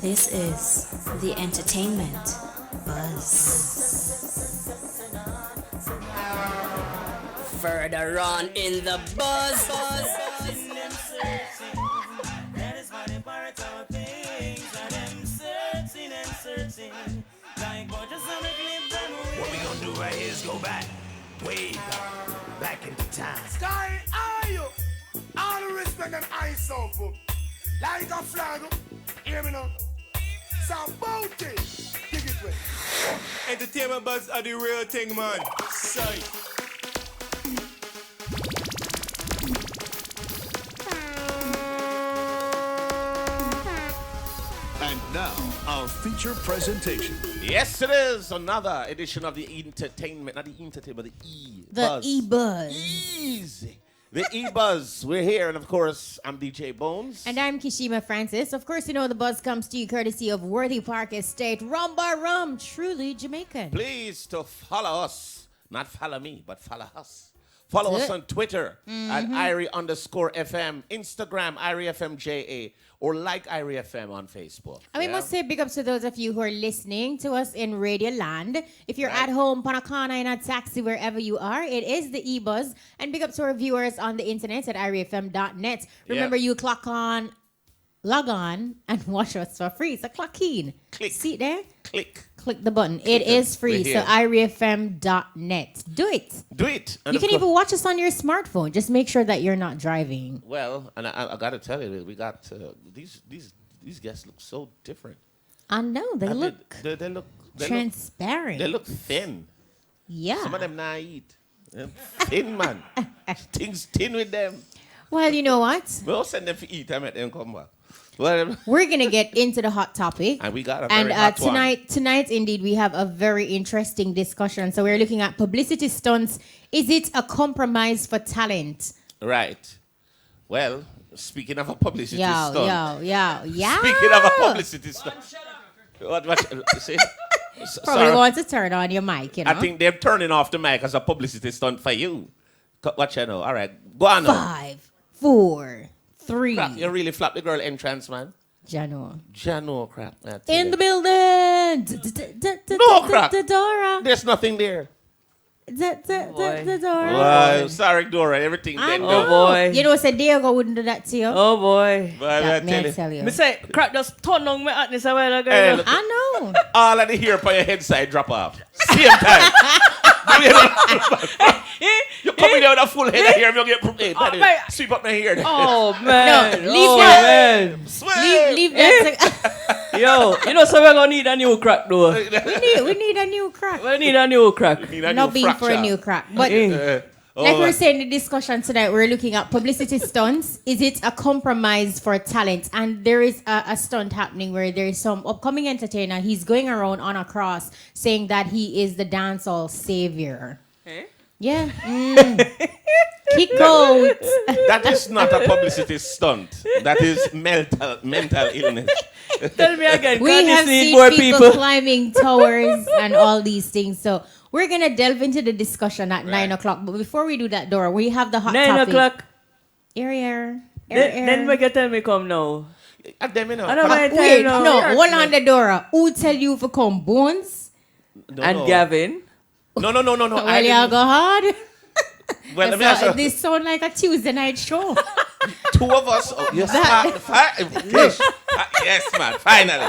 This is the entertainment buzz. Further on in the buzz. What we gonna do right here is go back, way back into time. Sky, are you? All the respect and I so good. Like a flag, hear me now. So bounty, dig it with. Entertainment buzz are the real thing, man. Sight. And now, our feature presentation. Yes, it is another edition of the entertainment, not the entertainment, the E-Buzz. The E-Buzz. Easy. The E-Buzz. We're here, and of course, I'm DJ Bones. And I'm Kishima Francis. Of course, you know the buzz comes to you courtesy of Worthy Park Estate. Rum by rum, truly Jamaican. Please to follow us. Not follow me, but follow us. Follow us on Twitter at Irie_FM, Instagram IrieFMJA, or like IrieFM on Facebook. And we must say big ups to those of you who are listening to us in Radio Land. If you're at home, Panacana, in a taxi, wherever you are, it is the E-Buzz. And big ups to our viewers on the internet at IrieFM.net. Remember, you log on, and watch us for free. So clock in. Click. See it there? Click the button. It is free. So IrieFM.net. Do it. Do it. And You can even watch us on your smartphone. Just make sure that you're not driving. Well, and I got to tell you, we got these guests look so different. I know. They look They look transparent. They look thin. Yeah. Some of them not eat. Thin, man. Things thin with them. Well, you know what? We'll send them to eat. I make them come back. Well, We're going to get into the hot topic. and we got a very hot tonight, indeed, we have a very interesting discussion. So we're looking at publicity stunts. Is it a compromise for talent? one. Right. Well, speaking of a publicity stunt. Yo. Speaking of a publicity stunt. What see? Probably Sorry. want to turn on your mic, you know. I think they're turning off the mic as a publicity stunt for you. Watch you know. All right. Go on now. 5, 4, 3. Crap, you really flapped the girl entrance, man. Jano. Crap. In the building. No, crap. Dora. There's nothing there. The Dora. Wow, sorry, Dora. Everything I dead. know. Dora. boy. You know, say Diego wouldn't do that to you. Oh boy. But I That may I tell you, tell you. Me say, crap just turn on my hotness a while ago. Hey, look, I know. all of the hair on your head side drop off. Same time. You come in there with a full head of hair, you get hey, daddy, man. sweep up my hair. Oh man. No, leave oh, that. man. Swear. Leave that. Yo, you know so we're gonna need a new crack though. We need a new crack. We need a new crack. Need a Not new being for a fracture. new crack. But Oh, like we were saying in the discussion tonight, we're looking at publicity stunts. Is it a compromise for talent? And there is a stunt happening where there is some upcoming entertainer. He's going around on a cross saying that he is the dancehall savior. Eh? Yeah. Kick out. that is not a publicity stunt. That is mental illness. Tell me again, We can have this need seen more people people? climbing towers and all these things. So we're going to delve into the discussion at 9 o'clock. But before we do that, Dora, we have the hot 9 topic. o'clock. Air. Then we can tell me come now. And them, you know, I don't mind Wait, telling no, now. hold on the Dora. Who tell you for come Bones? And Gavin. No. Well, I you didn't- go hard. Well, let me ask you. This sound like a Tuesday night show. Two of us. Oh, yes, yes, man. Finally.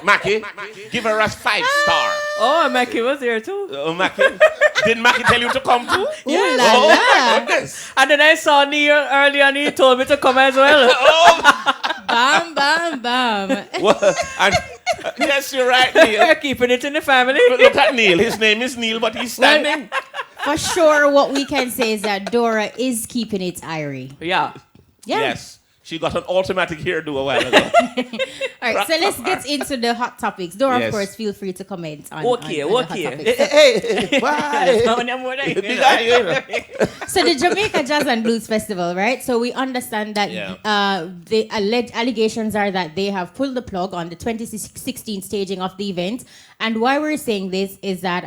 Mackie, give her a 5-star. Oh, Mackie was here too. Mackie, did Mackie tell you to come too? Ooh la Oh, la. my goodness. And then I saw Neil earlier and he told me to come as well. Bam, bam, bam. Well, and, yes, you're right, Neil. We're keeping it in the family. But look at Neil. His name is Neil, but he's standing. For sure, what we can say is that Dora is keeping it Irie. Yeah. Yeah. Yes. She got an automatic hairdo a while ago. All right, so let's get into the hot topics. Dora, Yes. of course, feel free to comment on, Okay, on the hot okay. topics. Hey, why? So the Jamaica Jazz and Blues Festival, right? So we understand that the alleged allegations are that they have pulled the plug on the 2016 staging of the event. And why we're saying this is that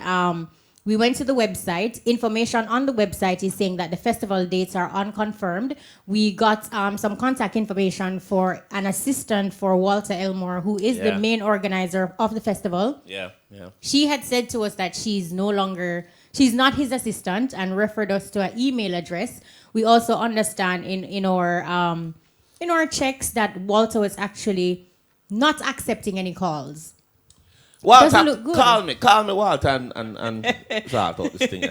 We went to the website. Information on the website is saying that the festival dates are unconfirmed. We got some contact information for an assistant for Walter Elmore, who is the main organizer of the festival. Yeah. She had said to us that she's not his assistant, and referred us to an email address. We also understand in our checks that Walter was actually not accepting any calls. Walter, Doesn't look good. call me, Walter, and sort out this thing.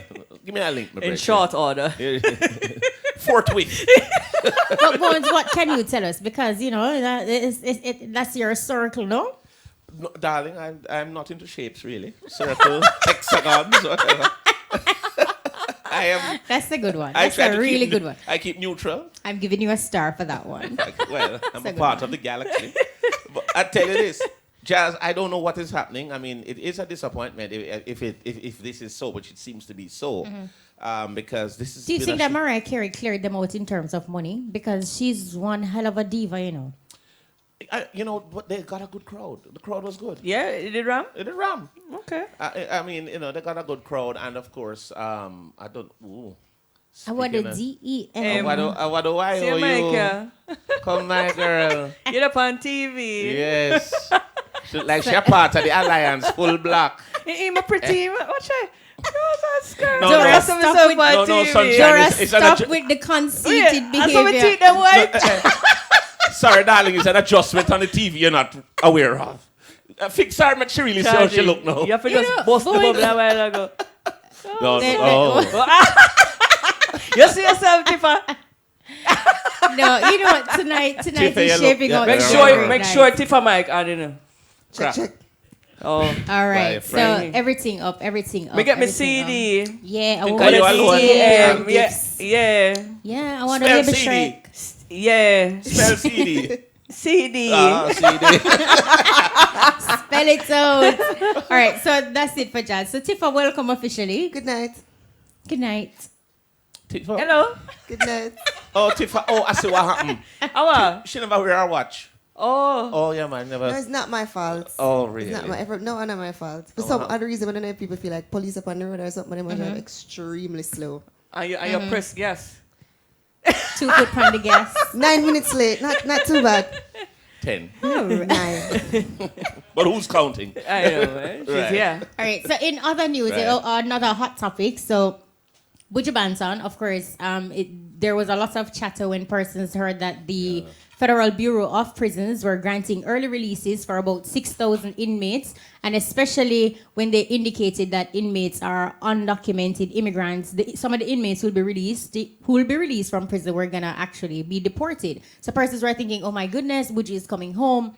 Give me a link, my In brother. short order. Forthwith. But Bones, what can you tell us? Because that's your circle, no? No, darling, I'm not into shapes really. Circle, hexagons, whatever. I am. That's a good one. I That's try a to really keep, good one. I keep neutral. I'm giving you a star for that one. Well, I'm a good part one. of the galaxy. But I tell you this, Jazz, I don't know what is happening. I mean, it is a disappointment if this is so, which it seems to be so, because this is. Do you think that Mariah Carey cleared them out in terms of money? Because she's one hell of a diva, you know. But they got a good crowd. The crowd was good. Yeah, it did ram? It did ram. Okay. I mean, they got a good crowd, and of course, I don't. Ooh, I want the See DEM. What do I owe you? America. Come, my girl. You're up on TV. Yes. Like she's part of the alliance, full black. I'm a pretty. What's that? What's that skirt? No, Dora, no. stop Stop with- on no, TV. sunshine. Dora, It's an stop adju- with the conceited I saw my behavior. teeth them white. Sorry, darling, it's an adjustment on the TV you're not aware of. Fix her, make she really see how she look now. You have to You just know, bust the boys- bubble a while ago. No, They- You see yourself, Tifa? No, you know what? Tonight Tifa, is you shaping look- up. yeah, Make yeah, to be sure, a yeah. great make night. sure Tifa mic on, you know. Crap. Oh. All right, Right, so Frankie. everything up. We get me everything up. CD. Yeah, I Think want you a alone. CD. Yeah. Yeah, I want a Spell baby CD. Shrek. Yeah. Spell CD. CD. CD. Spell it out. All right, so that's it for Jazz. So Tifa, welcome officially. Good night. Good night. Tifa. Hello. Good night. Oh, Tifa. Oh, I see what happened. How She never wear her watch. Oh. Oh, yeah, man. No, Never. it's not my fault. Oh, really? It's not my effort. No, not my fault. For some other reason, I don't know if people feel like police up on the road or something, they must drive extremely slow. And you press yes. 2 foot from the gas. 9 minutes late. Not too bad. 10. 9. But who's counting? I know, man. She's Right. here. All right, so in other news, Right. another hot topic. So, Buju Banton, of course, there was a lot of chatter when persons heard that the Federal Bureau of Prisons were granting early releases for about 6,000 inmates, and especially when they indicated that inmates are undocumented immigrants. Some of the inmates who will be released from prison were gonna actually be deported. So persons were thinking, "Oh my goodness, Buju is coming home,"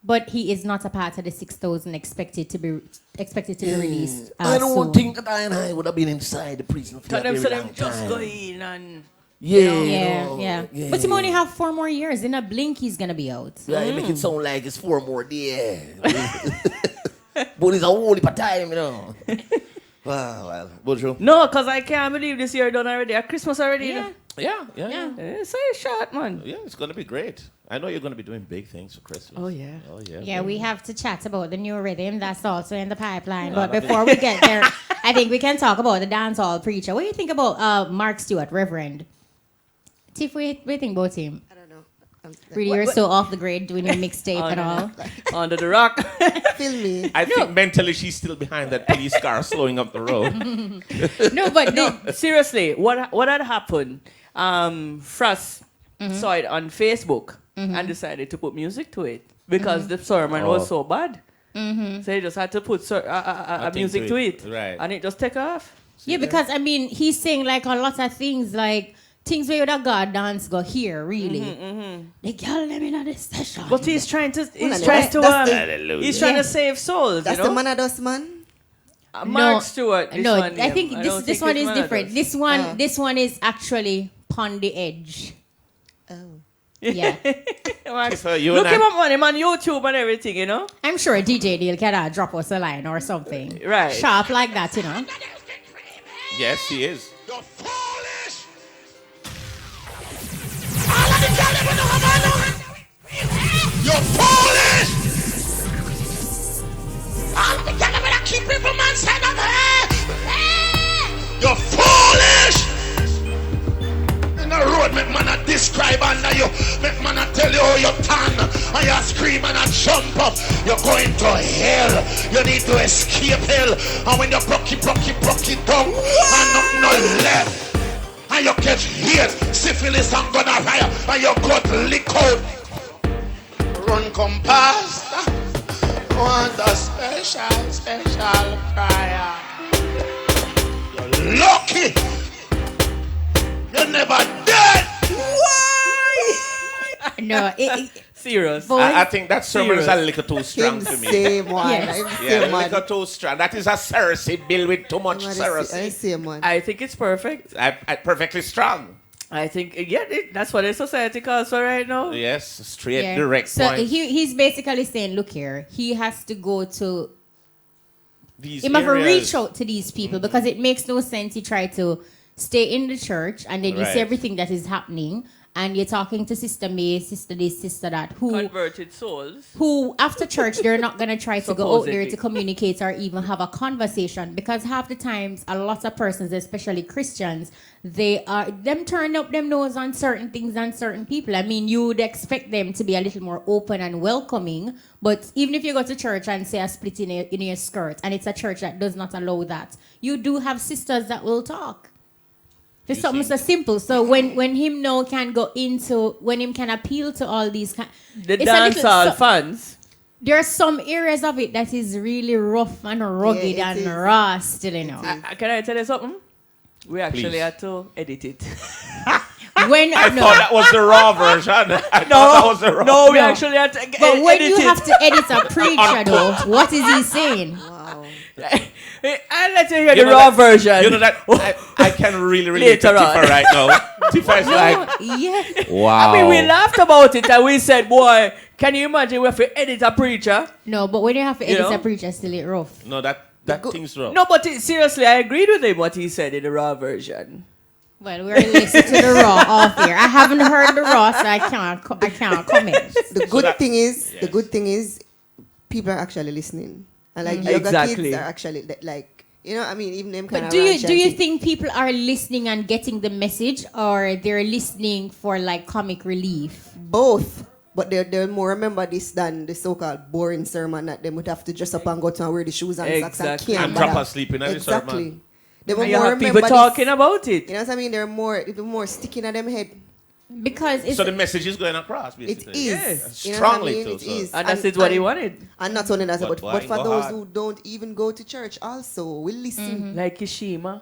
but he is not a part of the 6,000 expected to be released. I don't soon. think that I would have been inside the prison for Tell a them very so long them just time. go in and Yeah. But him only have 4 more years. In a blink, he's gonna be out. Yeah, you make it sound like it's 4 more days. But it's a whole heap of time, you know. Well, Buju. no, cause I can't believe this year done already. At Christmas already. You know? Yeah. It's so short, man. Yeah, it's gonna be great. I know you're gonna be doing big things for Christmas. Oh, yeah. Yeah, we have to chat about the new rhythm that's also in the pipeline. But before we get there, I think we can talk about the dancehall preacher. What do you think about Mark Stewart, Reverend? Tiff, what do you think about him? I don't know. Really, you're so off the grid doing your mixtape and all. Under the rock. Feel me. I think mentally she's still behind that police car slowing up the road. No, but Seriously, what had happened? Frost saw it on Facebook and decided to put music to it because the sermon was so bad. So he just had to put music to it. Right. And it just take off. yeah, because I mean, he's saying like a lot of things, like things where the God dance go here, really. The girl them in this session. But he's trying to That's he's trying Yeah. to save souls, That's you the know? man of us, man. Mark Stewart. This no, one, I think I this don't this think one it's is Manados. different. This one is actually on the edge. Oh. Yeah. Mark- So you Look and him I- up on him on YouTube and everything, you know? I'm sure DJ Neil can drop us a line or something. Right. Sharp like that, you know. Yes, he is. You're foolish. You're foolish. All the gentlemen that keep people man stand up here. road, make man a describe under you. Make man a tell you how you turn. And you scream and a jump up. You're going to hell. You need to escape hell. And when you broke it down, and nothing no left. And you catch hate, syphilis and gonorrhea. And you got lick out. Run come past. Want a special prayer. You're lucky. You're never dead. Why? No, serious. I think that sermon is a little too strong to me. Same one. Yes. Yeah, a little too strong. That is a Cersei bill with too much Cersei. Same one. I think it's perfect. I perfectly strong. I think, that's what the society calls for right now. Yes, straight, direct So point. he's basically saying, look here, he has to go to... These He must areas. reach out to these people because it makes no sense. He try to stay in the church and then you Right. see everything that is happening and you're talking to Sister May, Sister this, Sister that, Converted souls. who after church they're not gonna try to go out there Supposedly. to communicate or even have a conversation because half the times a lot of persons, especially Christians, they are them turn up them nose on certain things and certain people. I mean, you would expect them to be a little more open and welcoming, but even if you go to church and say a split in your skirt and it's a church that does not allow that, you do have sisters that will talk. It's something so simple. So when him now can go into, when him can appeal to all these The dancehall fans. there are some areas of it that is really rough and rugged Yeah, it and is. raw still, you know. Can I tell you something? We actually Please. had to edit it. When I thought that was the raw version. I thought that was the raw. No, we No. actually had to but when edit you it. have to edit a preacher though, what is he saying? Wow. I'll let you hear You the know raw that- version. You know that I can really relate to Later on. Tifa right now. Tifa is like, Yeah. wow. I mean, we laughed about it and we said, boy, can you imagine we have to edit a preacher? No, but when you have to edit know? a preacher, still it rough. No, that thing's wrong. No, but seriously, I agreed with him what he said in the raw version. Well, we're listening to the raw off here. I haven't heard the raw, so I can't comment. The good that- thing is, yes. people are actually listening, and like younger Exactly. kids are actually like, you know, I mean, even them kind But of. do you think people are listening and getting the message, or they're listening for like comic relief? both? But they'll more remember this than the so-called boring sermon that they would have to dress up and go to and wear the shoes and socks and Exactly. can't And drop bother. asleep in the Exactly. sermon. They will And you more have people remember talking this, about it. you know what I mean? It'll be more sticking at them head. Because it's So the message is going across, It basically. is. Yes. You know what I Strongly mean? too, It so. is. And that's what he wanted. And not only that, But but for go those hard. who don't even go to church also, will listen. Like Kishima.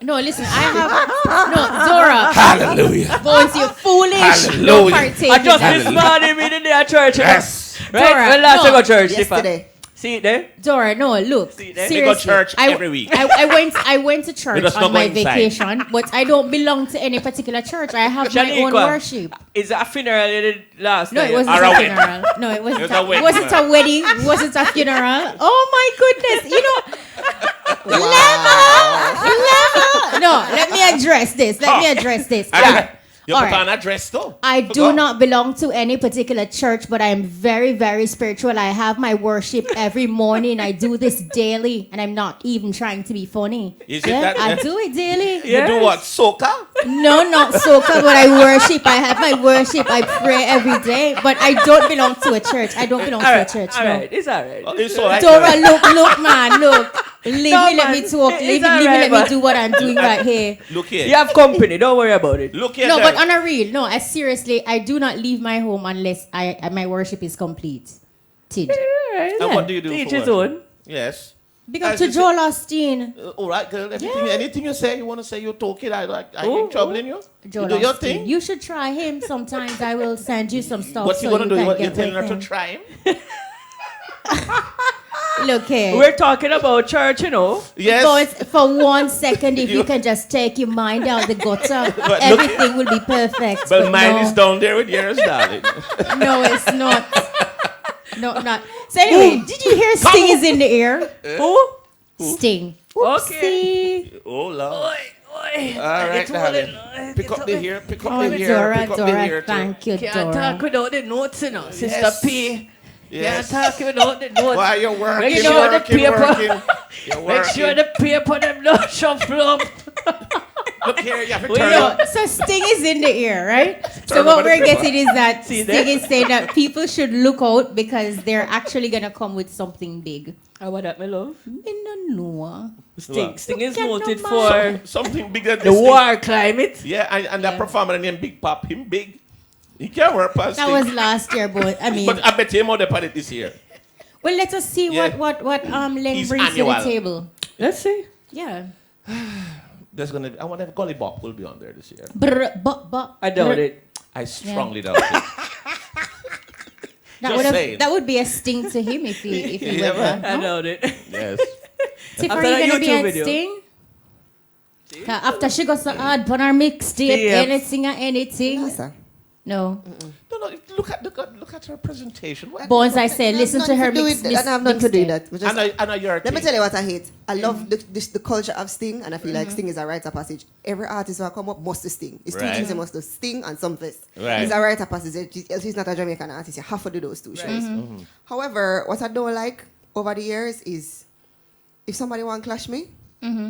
no, listen, I have no Zora. Hallelujah. Boys, you're foolish. Hallelujah. Don't partake I in just that. this morning we did at church. you know. Yes. Right? Dora, When last no. I go church, Tifa? Yesterday. See it there? Dora, no, look. See, they Seriously, go church every week. I went to church just on not my go inside. vacation, but I don't belong to any particular church. I have my own Shaniqua, worship. Is it a funeral you did last No, night? it wasn't Or a a wedding. funeral. No, it wasn't. It was a wedding. It wasn't a wedding. It wasn't a funeral. Oh my goodness! You know, level. No, let me address this. Yeah. You All put right. on a dress too. I do not belong to any particular church, but I am very, very spiritual. I have my worship every morning. I do this daily, and I'm not even trying to be funny. Is it that- I do it daily. You do what? Soca? No, not soca, but I worship. I have my worship. I pray every day, but I don't belong to a church. I don't belong to a church. All No. right, it's all right. It's all right. Dora, look, man, look. Leave No, me, let me man. talk. It's Leave me, all let right, me man. do what I'm doing right here. Look here. You have company, don't worry about it. Look here. No, girl. but on a real, no, seriously, I do not leave my home unless my worship is complete. Tid. And what do you do Each for his work? own. Yes. Big up As to you say- Joel Austin. All right, girl. Anything you say, you want to say, you talk it. I Ooh, ain't troubling you. Joel You do your Austin. thing. You should try him. Sometimes I will send you some stuff. What so you want to do? can What you get telling her with to him. try him? Look here. We're talking about church, you know. Yes. But for 1 second, if you can just take your mind out the gutter, look- everything will be perfect. But mine no, is down there with yours, darling. no, it's not. No, not. So anyway, did you hear Sting is in the air? Who? Sting. Okay. Oopsie. Oh, Lord. Oi. All right, darling. Pick up the hair. Pick up the hair. Dora, Pick up the Dora, hair. too. thank you, Can't Dora. talk without the notes, you know, Sister Yes. P. Yes. Can't talk without the notes. Why you're working, Make sure the working, paper- working. You're Make sure working. the paper them not shuffle up. Look here, you have to Wait, turn no. up. So Sting is in the ear, right? So Turn what over the we're paper. getting is that See Sting there? is saying that people should look out because they're actually gonna come with something big. How about that, my love? I don't know. Sting is Get noted no for Something bigger than the this thing. war climate. Yeah, and that performer named Big Pop, him big. He can't work past That Sting. was last year, but I mean, But I bet him out there it this year. well, let us see Yeah. what Len He's brings to annual. the table. Let's see. Yeah. I wonder if Gully Bop will be on there this year. I doubt it. I strongly doubt it. Just saying. That would be a sting to him if he Yeah, went man. there. I No? doubt it. Yes. Tiff, After are you that gonna be YouTube at video. Sting? After she got so hard on her mixtape, Yeah. anything or anything. No, sir. No. No, look at her presentation. What? Bones, I say, listen to her mix. mix. I have nothing to do with mixtape. that. We I know you're a Let me king. tell you what I hate. I love the culture of Sting, and I feel like Sting is a rite of passage. Every artist who come up must do Sting. It's two Right. things they must do: Sting and Something. Right. It's a rite of passage. Else he's not a Jamaican artist. You have to do those two shows. However, what I don't like over the years is if somebody want to clash me,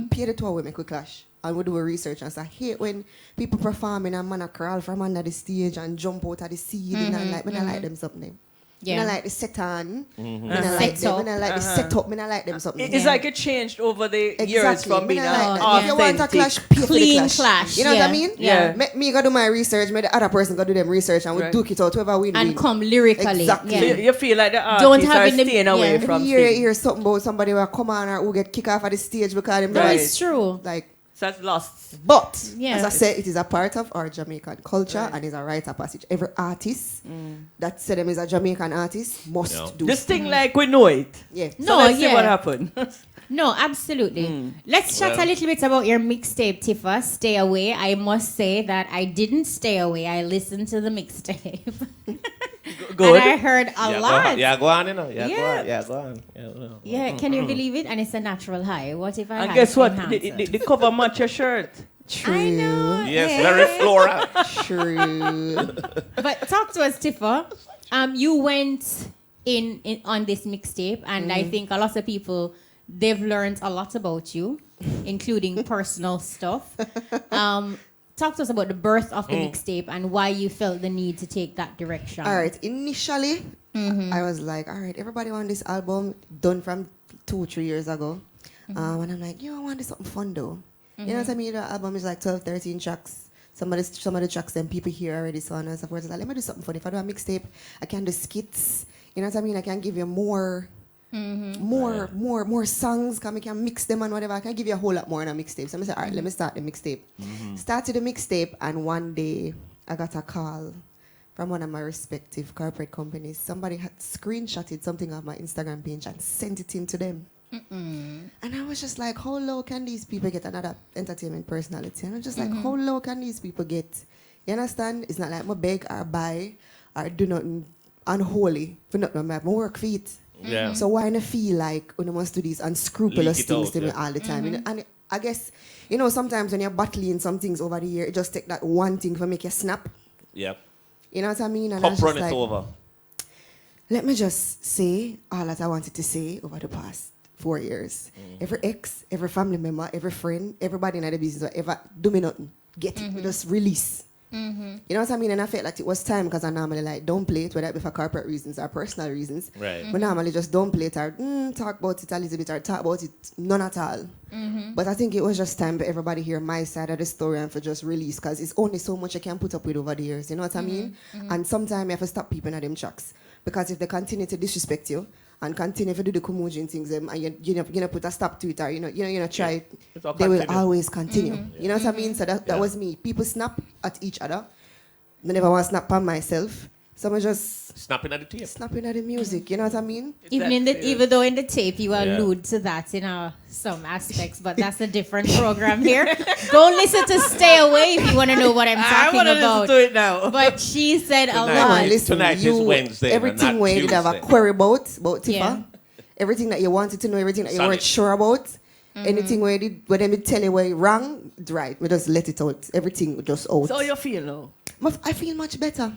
pay the tour with me, quick clash. And we do a research and say, I hate when people performing and man a crawl from under the stage and jump out of the ceiling and like, when I like them something. Yeah. I like the set on. Mm-hmm. I like them. Set-up. When I like the setup, I like them something. It's like it changed over the years from being Me not like that. authentic. If you want a clash, pay for the Clean clash. clash, You know what yeah. I mean? Yeah. Me go do my research, me the other person go do them research, and we Right. duke it out. Whoever win, And win. come lyrically. Exactly. So Yeah. you feel like the Don't artists have are in the- staying away yeah. from Every year, you Sting. hear something about somebody who come on or who get kicked off of the stage because them No, Right. it's true. like. So that's lost. But Yeah. as I said, it is a part of our Jamaican culture and is a rite of passage. Every artist that said them is a Jamaican artist must Yeah. do. This thing like we know it. Yeah. So No, let's see yeah. what happened. No, absolutely. Let's chat Well. a little bit about your mixtape, Tifa. Stay Away. I must say that I didn't stay away. I listened to the mixtape. Good. And I heard a lot. Go on, you know. Yeah. Go on. Yeah, no. Yeah, can you believe it? And it's a natural high. What if I And had guess what? enhanced The cover match your shirt. True. I know. Yes, yeah. very floral. True. But talk to us, Tifa. You went in on this mixtape, and I think a lot of people they've learned a lot about you, including personal stuff. Talk to us about the birth of the mixtape and why you felt the need to take that direction. All right. Initially, I was like, all right, everybody want this album done from 2-3 years ago. And I'm like, I want this something fun though. You know what I mean? The album is like 12, 13 tracks. Some of the tracks them people hear already, so on and so forth. It's like, let me do something fun. If I do a mixtape, I can do skits. You know what I mean? I can give you more songs. I can mix them and whatever. I can give you a whole lot more in a mixtape. So I said, all right, let me start the mixtape. Started the mixtape, and one day I got a call from one of my respective corporate companies. Somebody had screenshotted something of my Instagram page and sent it in to them. And I was just like, how low can these people get another entertainment personality? And I'm just like, how low can these people get? You understand? It's not like I beg or buy or do nothing unholy for nothing. I work for it. Yeah. So why not feel like when I must do these unscrupulous Leak it things out, to me yeah. all the time? You know, and I guess, sometimes when you're battling some things over the year, it just take that one thing for make you snap. Yep. You know what I mean? And I Cup was run just it like, over. let me just say all that I wanted to say over the past 4 years. Every ex, every family member, every friend, everybody in the business, whatever, do me nothing. Get it. Just release. You know what I mean? And I felt like it was time because I normally like don't play it, whether it be for corporate reasons or personal reasons. Right. But normally just don't play it or talk about it a little bit or talk about it none at all. But I think it was just time for everybody hear my side of the story and for just release because it's only so much I can put up with over the years. You know what I mean? And sometimes you have to stop people at them tracks because if they continue to disrespect you and continue to do the Kumujin things and you put a stop to it or try, It'll they will continue. always continue. You know what I mean? So that was me. People snap at each other. I never want to snap on myself. So I just Snapping at the tape. snapping at the music. You know what I mean? Even though in the tape you Yeah. allude to that in some aspects, but that's a different program here. Don't listen to Stay Away if you want to know what I'm I talking want to listen about. to it now. But she said a Tonight. lot. Listen, Tonight is you, Wednesday, everything not where you have a Tuesday. query about Tifa, Yeah. everything that you wanted to know, everything that you Sunny. weren't sure about, anything where they tell you where you're wrong, right? We just let it out. Everything just out. So you feel now? I feel much better.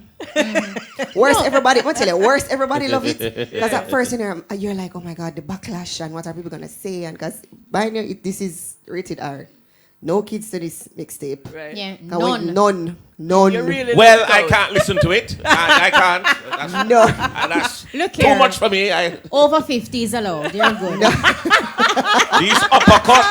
Worse, everybody. I'm tell you, worse, everybody love it. Because at first, you're like, oh my God, the backlash and what are people gonna say? And because by now, this is rated R. No kids to this mixtape. Right. Yeah, None. You really Well, left I out. can't listen to it. I can't. That's, No. that's Look too here. much for me. Over 50 is allowed. You're good. These uppercuts.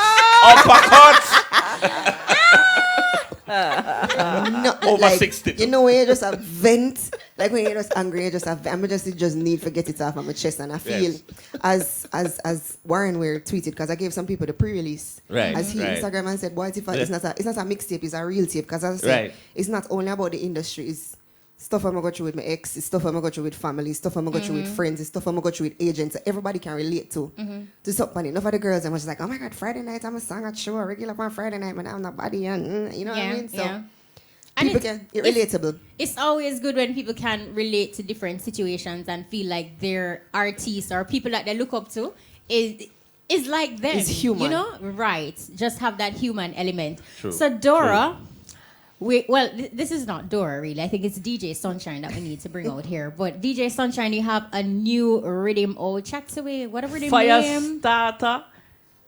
No, Over 60. You know when you just have vent, like when you're just angry, you just have. I'm just need to get it off of my chest, and I feel as Warren Weir tweeted, because I gave some people the pre-release, Right, as he right. Instagram and said, "Boy, Tifa, it's not a mixtape, it's a real tape." Because as I said, Right. it's not only about the industry, it's stuff I'm gonna go through with my ex, it's stuff I'm gonna go through with family, stuff I'm gonna go through with friends, it's stuff I'm gonna go through with agents that everybody can relate to. To something. Enough of the girls, I'm just like, oh my God, Friday night, I'm a song at show, regular on Friday night, man, I'm not body, and you know what I mean? So And people it's relatable. It's always good when people can relate to different situations and feel like their artists or people that they look up to is like them. Is human. You know? Right. Just have that human element. True. So Dora, this is not Dora really. I think it's DJ Sunshine that we need to bring out here. But DJ Sunshine, you have a new rhythm. Chat away. Whatever the Fire name. starter.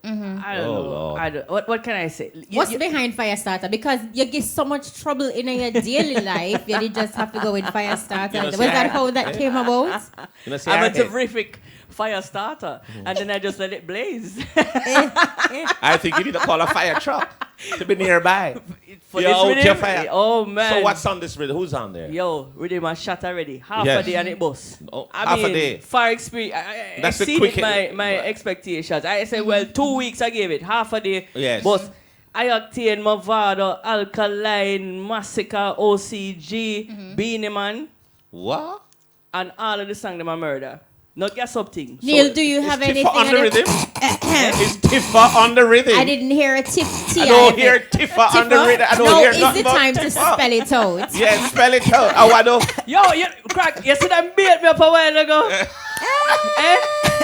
I don't know. Lord. What can I say? What's behind Firestarter? Because you get so much trouble in your daily life, you did just have to go with Firestarter. You know, Was see, that how that came about? You know, see, I'm a Arcade. terrific fire starter, and then I just let it blaze. I think you need to call a fire truck to be nearby. For You're this out rhythm, your fire. oh man. So what's on this rhythm? Who's on there? Yo, rhythm a shot already. Half Yes. a day and it bust. Oh, I half a mean, day. far experience. I That's the exceeded quick- my expectations. I said, well, 2 weeks I gave it. Half a day. Yes. But Ioctane, Movado, Alkaline, Massacre, OCG, Beanie Man, What? and all of the songs them a murder. Not guess up thing. Neil, do you Is have Tifa anything on the on rhythm? Is Tifa on the rhythm? I didn't hear a tip. I don't hear Tifa on the rhythm. I don't now hear is nothing the about time to Tifa. spell it out. Yeah, spell it out. Oh, I know. Yo, you crack. You see them beat me up a while ago. Eh?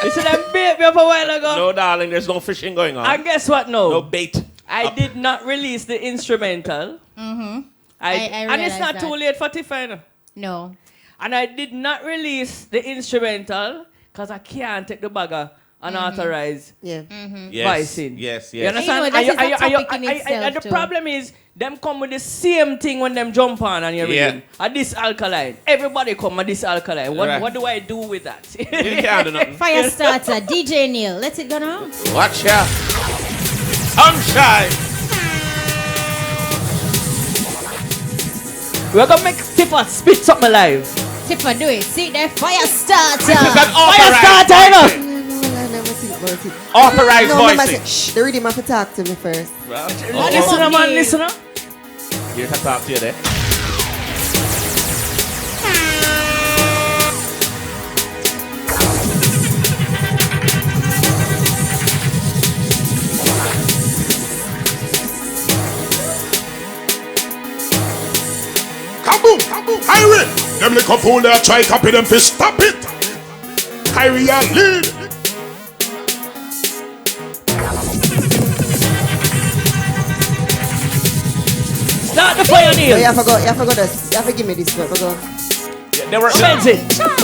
You see them beat me up a while ago. No, darling, there's no fishing going on. And guess what? No. No bait. I did not release the instrumental. I And it's realized not that. too late for Tifa. No. And I did not release the instrumental because I can't take the bagger unauthorized Yeah. Yes, voicing. yes, You yes. understand? You know, that is a topic in itself and the too. problem is, them come with the same thing when them jump on and you're Yeah. reading. At this alkaline. Everybody come at this alkaline. What, Right. what do I do with that? You can't do nothing. Firestarter, DJ Neil. Let it go now. Watch out. Sunshine. We're going to make Tifa spit something alive. Tifa, do it. See there, Firestarter. This is an Fire authorized starter, you know. voicing. I never think about it. Authorized No, Mama voicing. said, shh, the rhythm have to talk to me first. Listener, man, listener. Here to talk to you there. Kaboom! Kyrie! Them little fool there try copy them fi stop it. Kyrie a lead. Start the fire, So Neil. you have to go this. You have to give me this one. Go. They were Benson.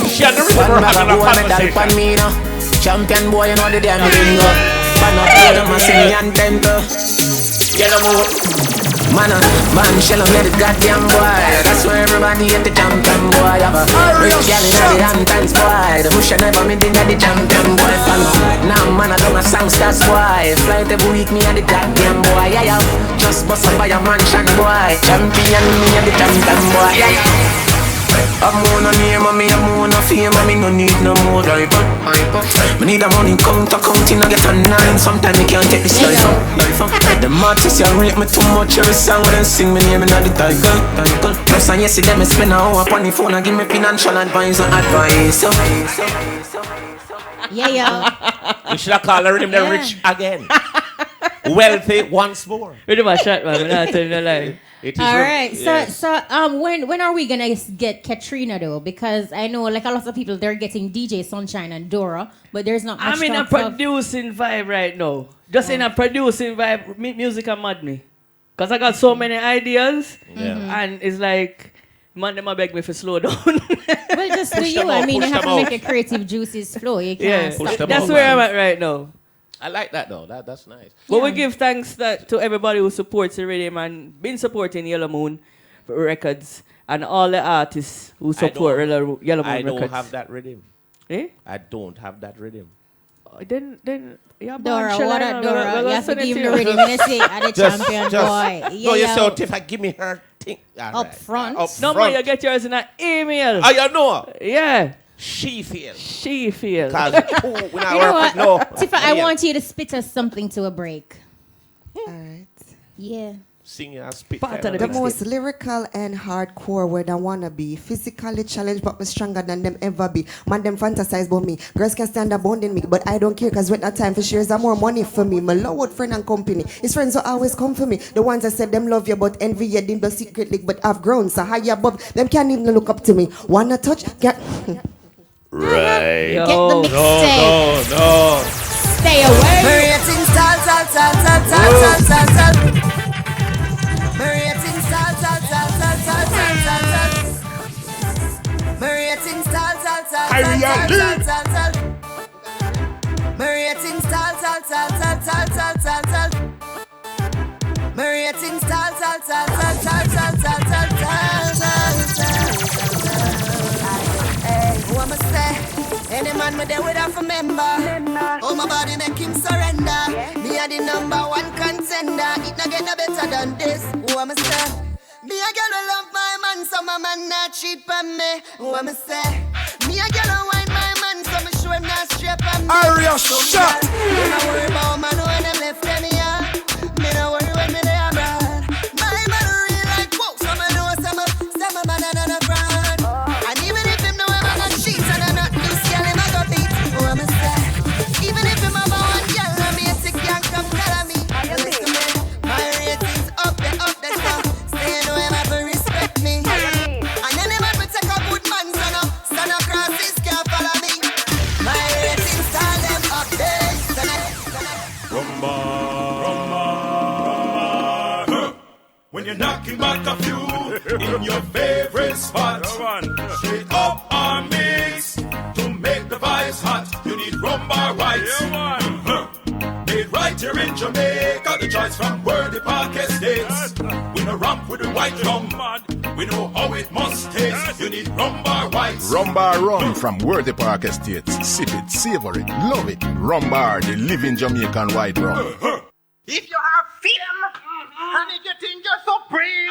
She and the rhythm were having a conversation. Champion boy, you know the damn lingo. Pan up here, them a sing and temper. Yellow mood. Man, shell on the goddamn boy. That's why everybody at the champion boy. Have a rich gal in the Hamptons boy. The bush never made in the champion boy. Now man, I got my songs, that's why. Fly every week, me and the goddamn boy. Yeah, just bust up by a mansion boy. Champion, me and the champion boy. Yeah. I'm on a name and me, I'm on a fame and me no need no more life. Me need a money counting I get a 9. Sometimes me can't take this life up. The artists you rate me too much. Every song when they sing me name in the title. Plus and yes, them me spend an hour upon the phone and give me financial advice and advice. Yeah. We should have called her the rich again. Wealthy once more. With my shot, man. I'm not telling you a lie. It is All right. yes. So when are we gonna get Katrina though? Because I know like a lot of people they're getting DJ Sunshine and Dora, but there's not much. I'm in a talk of- producing vibe right now. Just in a producing vibe. Music and mad me. Because I got so many ideas. And it's like, man, them a beg me for slow down. Well, just do you. them I out, mean, you push have them to out. make the creative juices flow. You yeah, can't stop. them that's out, where man. I'm at right now. I like that though. That's nice. But we give thanks to everybody who supports the rhythm and been supporting Yellow Moon Records and all the artists who support Yellow Moon Records. I don't have that rhythm. Eh? I don't have that rhythm. Then yeah, Dora, what up, Dora? You have to give him the rhythm. You say, I'm the champion boy. No, you say, Tifa, give me her thing. Up front. No, but you get yours in an email. Oh, you know? Yeah. She feels. She feels. Because when I You know work what? with Tifa, I want you to spit us something to a break. All right. Yeah. Sing and spit. The most lyrical and hardcore word I wanna be. Physically challenged, but me stronger than them ever be. Man, them fantasize about me. Girls can stand up bonding me, but I don't care, cause when that time for shares are more money for me. My low friend and company. His friends will always come for me. The ones that said them love you, but envy you, them the secretly, but I've grown so high above. Them can't even look up to me. Wanna touch? Can't. Right. Get the mixtape. No. Stay away. Rating salt. Rating salt. Rating salt. Rating who am I say? Any man me there with a member. Oh, my body make him surrender. Me a the number one contender. It not get no better than this. Who am I say? Me a girl who love my man, so my man not cheap on me. Who am I say? Me a girl who wine my man, so me show him not straight on me. Area shot. Me no worry about man when them left them here. Me no worry when me there abroad. My man real like whoa, so me know some man and a fraud. And even if him know I'm not cheat and I'm not loose, girl him a go beat. Who am I say? Even if him have a one girl, I'm here to can't come tell me. Listen me, my ratings up the stuff. Stay know him have to respect me. And any man will take a good man, son of crosses can't follow me. My ratings stand them up there. Rumba. When you're knocking back a few in your favorite spot, straight up on mix to make the vibes hot. You need rumba rights. Made right here in Jamaica, the choice from Worthy Park Estates. We no ramp with the white drum, we know how it must taste. You need rumba rights. Rumbar rum from Worthy Park Estates. Sip it, savor it, love it. Rumbar, the living Jamaican white rum. If you have freedom, and if you think you're supreme,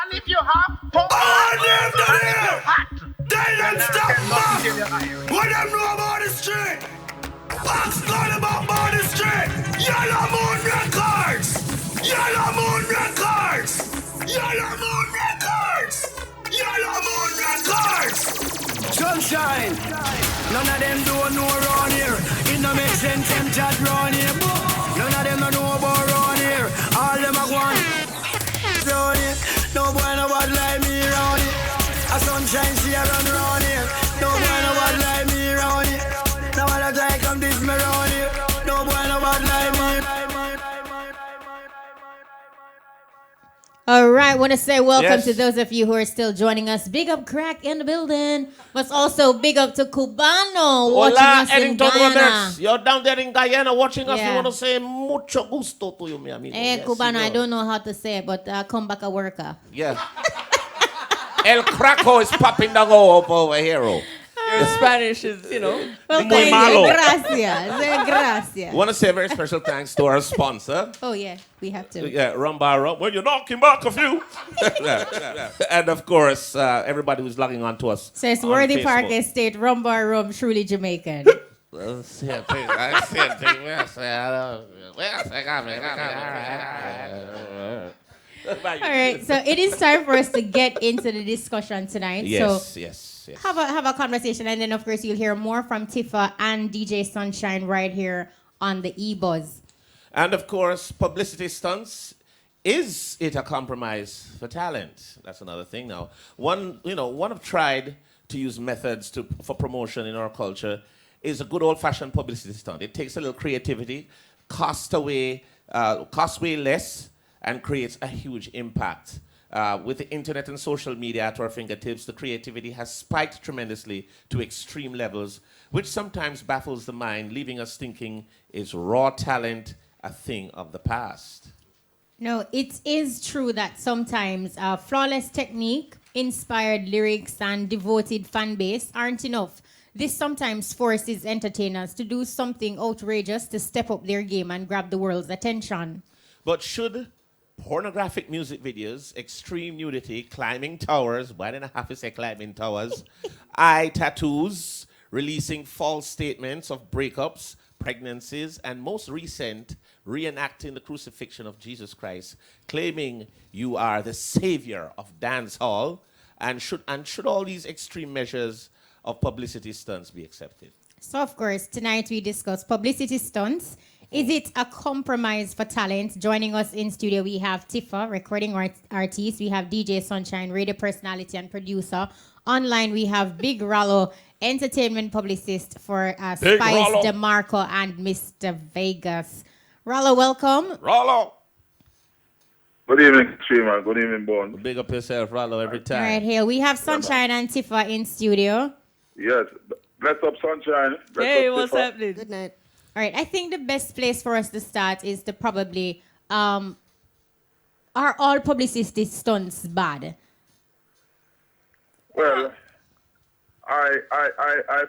and if you have power, and if you're hot, They don't stop back. What them know about the street? What's going about the street? Yellow Moon Records. Yellow Moon Records. Yellow Moon Records. Yellow Moon Records. Sunshine. None of them don't know around here. It no make sense them chat round here. None of them don't know about round here. All them are one. Round here. No boy no bad like me round here. A sunshine she a run round here. No boy no bad like me round here. No one look like come this me round here. No boy no bad like me. All right, want to say welcome Yes. to those of you who are still joining us. Big up Crack in the building. But also big up to Cubano watching Hola, us in Eddington Guyana. Brothers. You're down there in Guyana watching us. Yeah. We want to say mucho gusto to you, mi amigo. Hey, Yes, Cubano, I señor. don't know how to say it, but come back a worker. Yeah. El Craco is popping the go up over here. Oh. Your Spanish is, Well, Muy thank malo. you. Gracias. Gracias. Want to say a very special thanks to our sponsor. Oh, yeah, we have to. Yeah, Rumba Rum. When you're knocking back a few. And of course, everybody who's logging on to us. Says on Worthy Facebook. Park Estate, Rumbar Rum, truly Jamaican. All right, so it is time for us to get into the discussion tonight. So Yes. have a conversation, and then of course you'll hear more from Tifa and DJ Sunshine right here on the E-Buzz. And of course, publicity stunts. Is it a compromise for talent? That's another thing now. One have tried to use methods for promotion in our culture is a good old-fashioned publicity stunt. It takes a little creativity, costs way less, and creates a huge impact. With the internet and social media at our fingertips, the creativity has spiked tremendously to extreme levels, which sometimes baffles the mind, leaving us thinking, is raw talent a thing of the past? No, it is true that sometimes flawless technique, inspired lyrics, and devoted fan base aren't enough. This sometimes forces entertainers to do something outrageous to step up their game and grab the world's attention. But should pornographic music videos, extreme nudity, climbing towers, why didn't I have to say climbing towers, eye tattoos, releasing false statements of breakups, pregnancies, and most recent, reenacting the crucifixion of Jesus Christ, claiming you are the savior of dancehall, and should all these extreme measures of publicity stunts be accepted? So, of course, tonight we discuss publicity stunts. Is it a compromise for talent? Joining us in studio, we have Tifa, recording artist. We have DJ Sunshine, radio personality and producer. Online, we have Big Rollo, entertainment publicist for Spice Rollo. DeMarco and Mr. Vegas. Rollo, welcome. Rollo! Good evening, Streamer. Good evening, Bone. Big up yourself, Rollo, every time. All right, here we have Sunshine and Tifa in studio. Yes. Bless up, Sunshine. Bless Hey, up, what's Tifa. happening? Good night. All right, I think the best place for us to start is to probably, are all publicity stunts bad? Well, I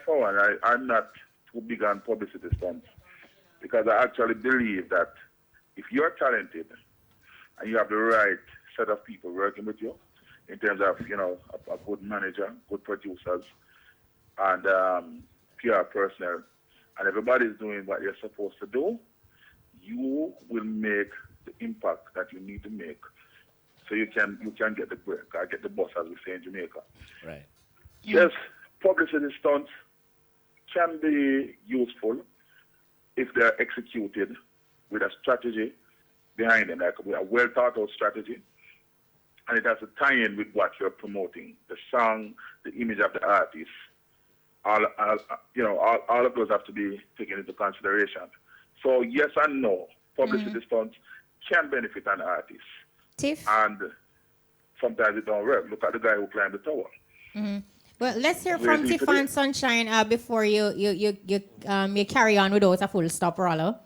for one, I'm not too big on publicity stunts because I actually believe that if you're talented and you have the right set of people working with you in terms of, a good manager, good producers, and PR personnel, and everybody's doing what you're supposed to do, you will make the impact that you need to make. So you can get the break, or get the bus, as we say in Jamaica. Right. Yes, publicity stunts can be useful if they're executed with a strategy behind them, like a well thought out strategy, and it has to tie in with what you're promoting, the song, the image of the artist. All of those have to be taken into consideration. So yes and no, publicity stunts can benefit an artist. Tiff? And sometimes it don't work. Look at the guy who climbed the tower. Well, let's hear Where from is he Tifa today? and Sunshine before you carry on without a full stop, Rollo.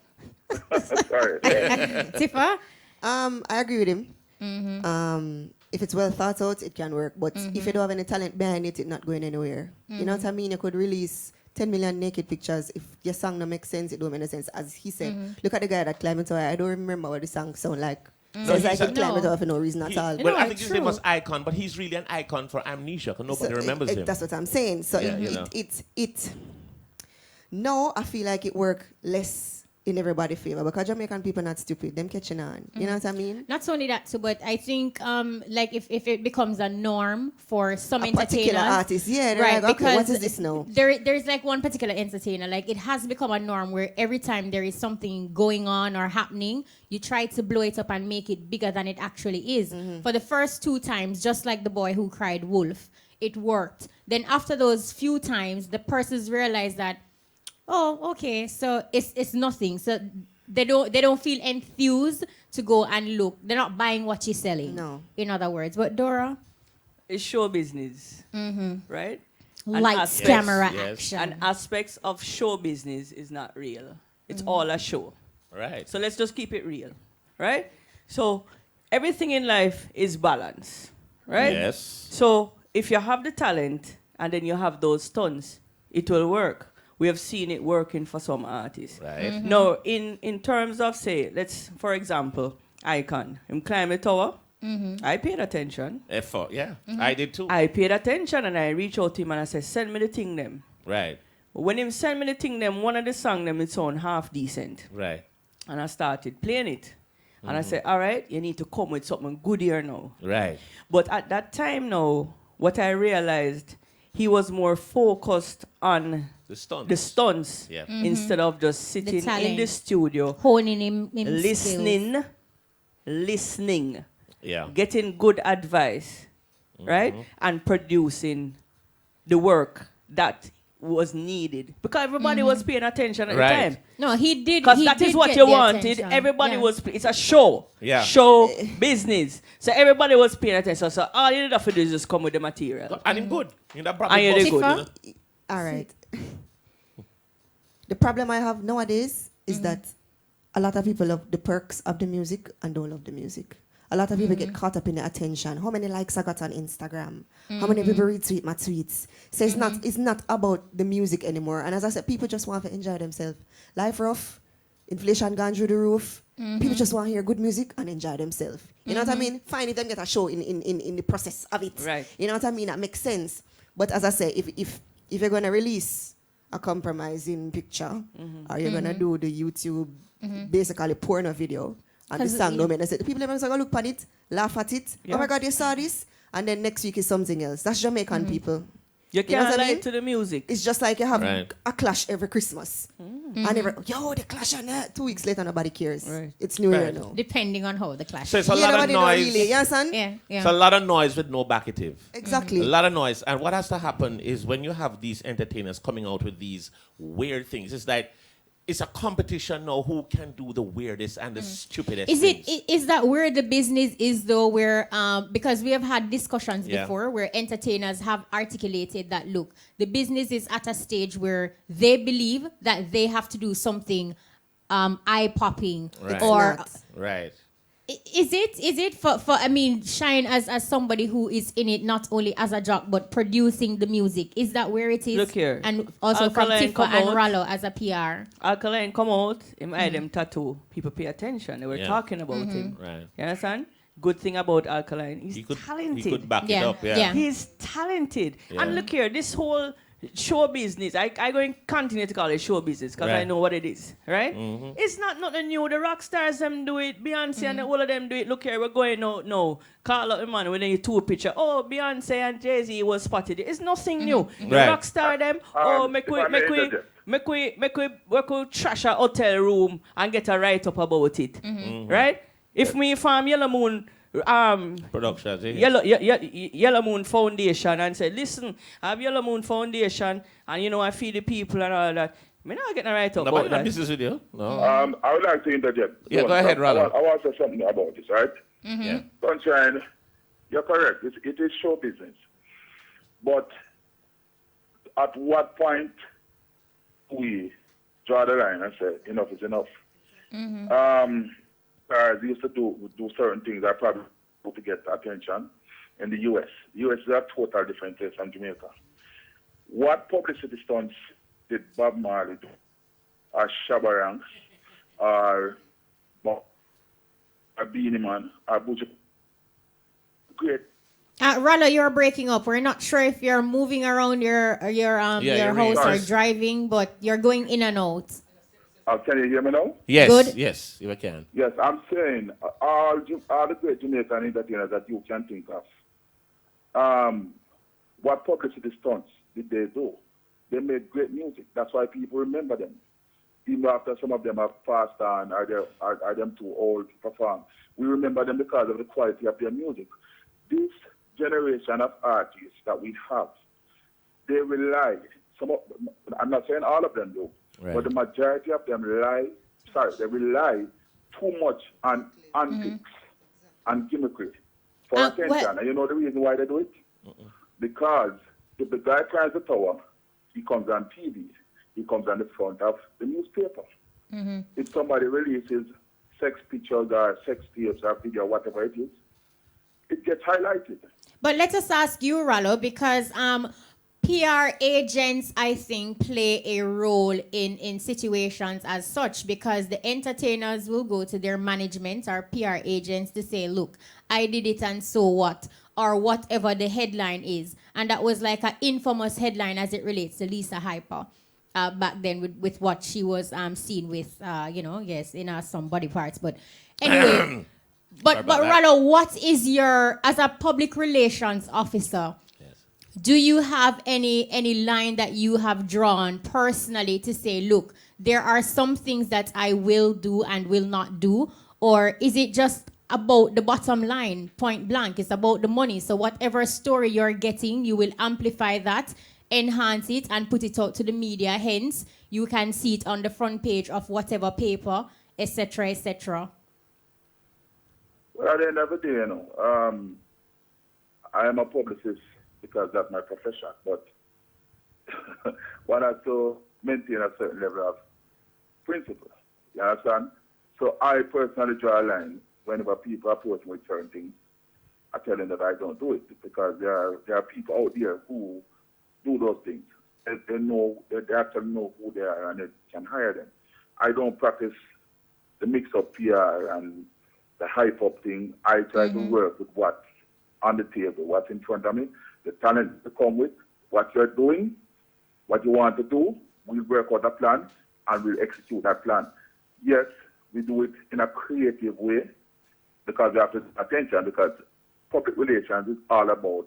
Sorry. Tifa? I agree with him. If it's well thought out, it can work. But if you don't have any talent behind it, it's not going anywhere. You know what I mean? You could release 10 million naked pictures. If your song don't make sense, it don't make any sense. As he said, look at the guy that climbed it. I don't remember what the song sound like. So it's like he climbed it for no reason at all. Well, I think his name was Icon, but he's really an icon for amnesia because nobody remembers him. That's what I'm saying. So Yeah, no, I feel like it work less in everybody's favor because Jamaican people not stupid. Them catching on. You know what I mean? Not only that too, but I think like if it becomes a norm for some A entertainers, particular artist, yeah, they're right? like, okay, because what is this now? There's like one particular entertainer, like it has become a norm where every time there is something going on or happening, you try to blow it up and make it bigger than it actually is. For the first 2 times, just like the boy who cried wolf, it worked. Then after those few times, the persons realize that, oh, okay, so it's nothing. So they don't feel enthused to go and look. They're not buying what you're selling. No. In other words, but Dora, It's show business, right? And lights, aspects- camera, yes. action. And aspects of show business is not real. It's all a show. Right. So let's just keep it real, right? So everything in life is balance, right? Yes. So if you have the talent and then you have those stunts, it will work. We have seen it working for some artists. Right. Now, in terms of, say, for example, Icon, him climb a tower, I paid attention. Effort, yeah. I did too. I paid attention and I reached out to him and I said, send me the thing them. Right. When him send me the thing them, one of the song them, it sound half decent. Right. And I started playing it. And I said, all right, you need to come with something good here now. Right. But at that time now, what I realized, he was more focused on The stunts. the stunts Yeah. instead of just sitting in talent. the studio, honing him listening, Yeah. getting good advice, right? And producing the work that was needed because everybody was paying attention at the Right. time. No, he did. Because he that is did what get you the wanted. attention. Everybody Yeah. was. It's a show. Yeah. Show business. So everybody was paying attention. So all you need to do is just come with the material. And him good. You know, And probably you boss did good. you know. All right. The problem I have nowadays is that a lot of people love the perks of the music and don't love the music. A lot of people get caught up in the attention. How many likes I got on Instagram? How many people retweet my tweets? So it's not about the music anymore. And as I said, people just want to enjoy themselves. Life rough, inflation gone through the roof. People just want to hear good music and enjoy themselves. You know what I mean? Fine if them get a show in the process of it. Right. You know what I mean? That makes sense. But as I say, if you're gonna release a compromising picture, or you're gonna do the YouTube basically porno video, and the 'Cause, song yeah. don't make no sense. The people are gonna look at it, laugh at it. Yeah. Oh my God, you saw this, and then next week is something else. That's Jamaican people. You You know can't what I lie mean? to the music. It's just like you have Right. a clash every Christmas, and the clash on that. 2 weeks later, nobody cares. Right. It's New Year Right. now. Depending on how the clash. So it's a Yeah, lot of nobody don't noise. really. You understand? Yeah, yeah. It's a lot of noise with no backative. Exactly. A lot of noise. And what has to happen is when you have these entertainers coming out with these weird things, it's like it's a competition now who can do the weirdest and the stupidest Is things. is that where the business is though? Where because we have had discussions Yeah. before where entertainers have articulated that look, the business is at a stage where they believe that they have to do something eye popping Right. or. Not. Right. Is it for I mean Shine as somebody who is in it not only as a jock but producing the music, is that where it is? Look here. And also Alkaline from Tifa come and out. Rollo as a PR. Alkaline come out, him eye them tattoo. People pay attention. They were Yeah. talking about him. Right. You understand? Good thing about Alkaline, he's He could talented. back it Yeah. up. Yeah. Yeah. He's talented. Yeah. And look here, this whole show business, I going to continue to call it show business because I Right. know what it is, right? It's not nothing new. The rock stars them do it, Beyonce and all of them do it. Look here, we're going out now. Call up the man when they two picture. Oh, Beyonce and Jay-Z was spotted. It's nothing new. The Right. rock star them, oh, if I may interject. make we trash a hotel room and get a write up about it, right? If me from Yellow Moon, Productions. Yeah. Yellow Moon Foundation and say, listen, I have Yellow Moon Foundation and you know I feed the people and all that. Me not getting a write up Nobody about that. business with you. No. I would like to interject. Yeah, go ahead, Rollo. I want to say something about this, right? Yeah. Sunshine, you're correct. It is show business. But at what point we draw the line and say enough is enough? They used to do certain things that probably to get attention in the U.S. The U.S. is a total different place from Jamaica. What publicity stunts did Bob Marley do? Or Shabba Ranks, or Beanie Man, or Buju? Great. Rollo, you're breaking up. We're not sure if you're moving around your you're house or sorry. driving, but you're going in and out. Can you hear me now? Yes. Good. Yes. You can. Yes, I'm saying all the great Jamaican entertainers that you can think of, what publicity stunts did they do? They made great music. That's why people remember them. Even after some of them have passed on or are them too old to perform. We remember them because of the quality of their music. This generation of artists that we have, they rely, I'm not saying all of them do, Right. but the majority of them rely too much on antics and gimmickry for attention. well- And you know the reason why they do it? Because if the guy climbs the tower, he comes on TV, he comes on the front of the newspaper. If somebody releases sex pictures or sex tapes or video, whatever it is, it gets highlighted. But let us ask you, Rollo, because PR agents, I think, play a role in situations as such, because the entertainers will go to their management or PR agents to say, look, I did it and so what? Or whatever the headline is. And that was like an infamous headline as it relates to Lisa Hyper. Back then with what she was seen with, in some body parts. But anyway, but Rollo, what is your, as a public relations officer, do you have any line that you have drawn personally to say, look, there are some things that I will do and will not do? Or is it just about the bottom line, point blank? It's about the money. So whatever story you're getting, you will amplify that. enhance it and put it out to the media. Hence, you can see it on the front page of whatever paper, etc., etc. Well, at the end of the day, I am a publicist because that's my profession, but one has to maintain a certain level of principle. You understand? So I personally draw a line whenever people approach me with certain things. I tell them that I don't do it because there are people out there who do those things. They know, they actually know who they are and they can hire them. I don't practice the mix-up PR and the hype-up thing. I try to work with what's on the table, what's in front of me, the talent to come with, what you're doing, what you want to do. We'll work out a plan and we'll execute that plan. Yes, we do it in a creative way because we have to pay attention, because public relations is all about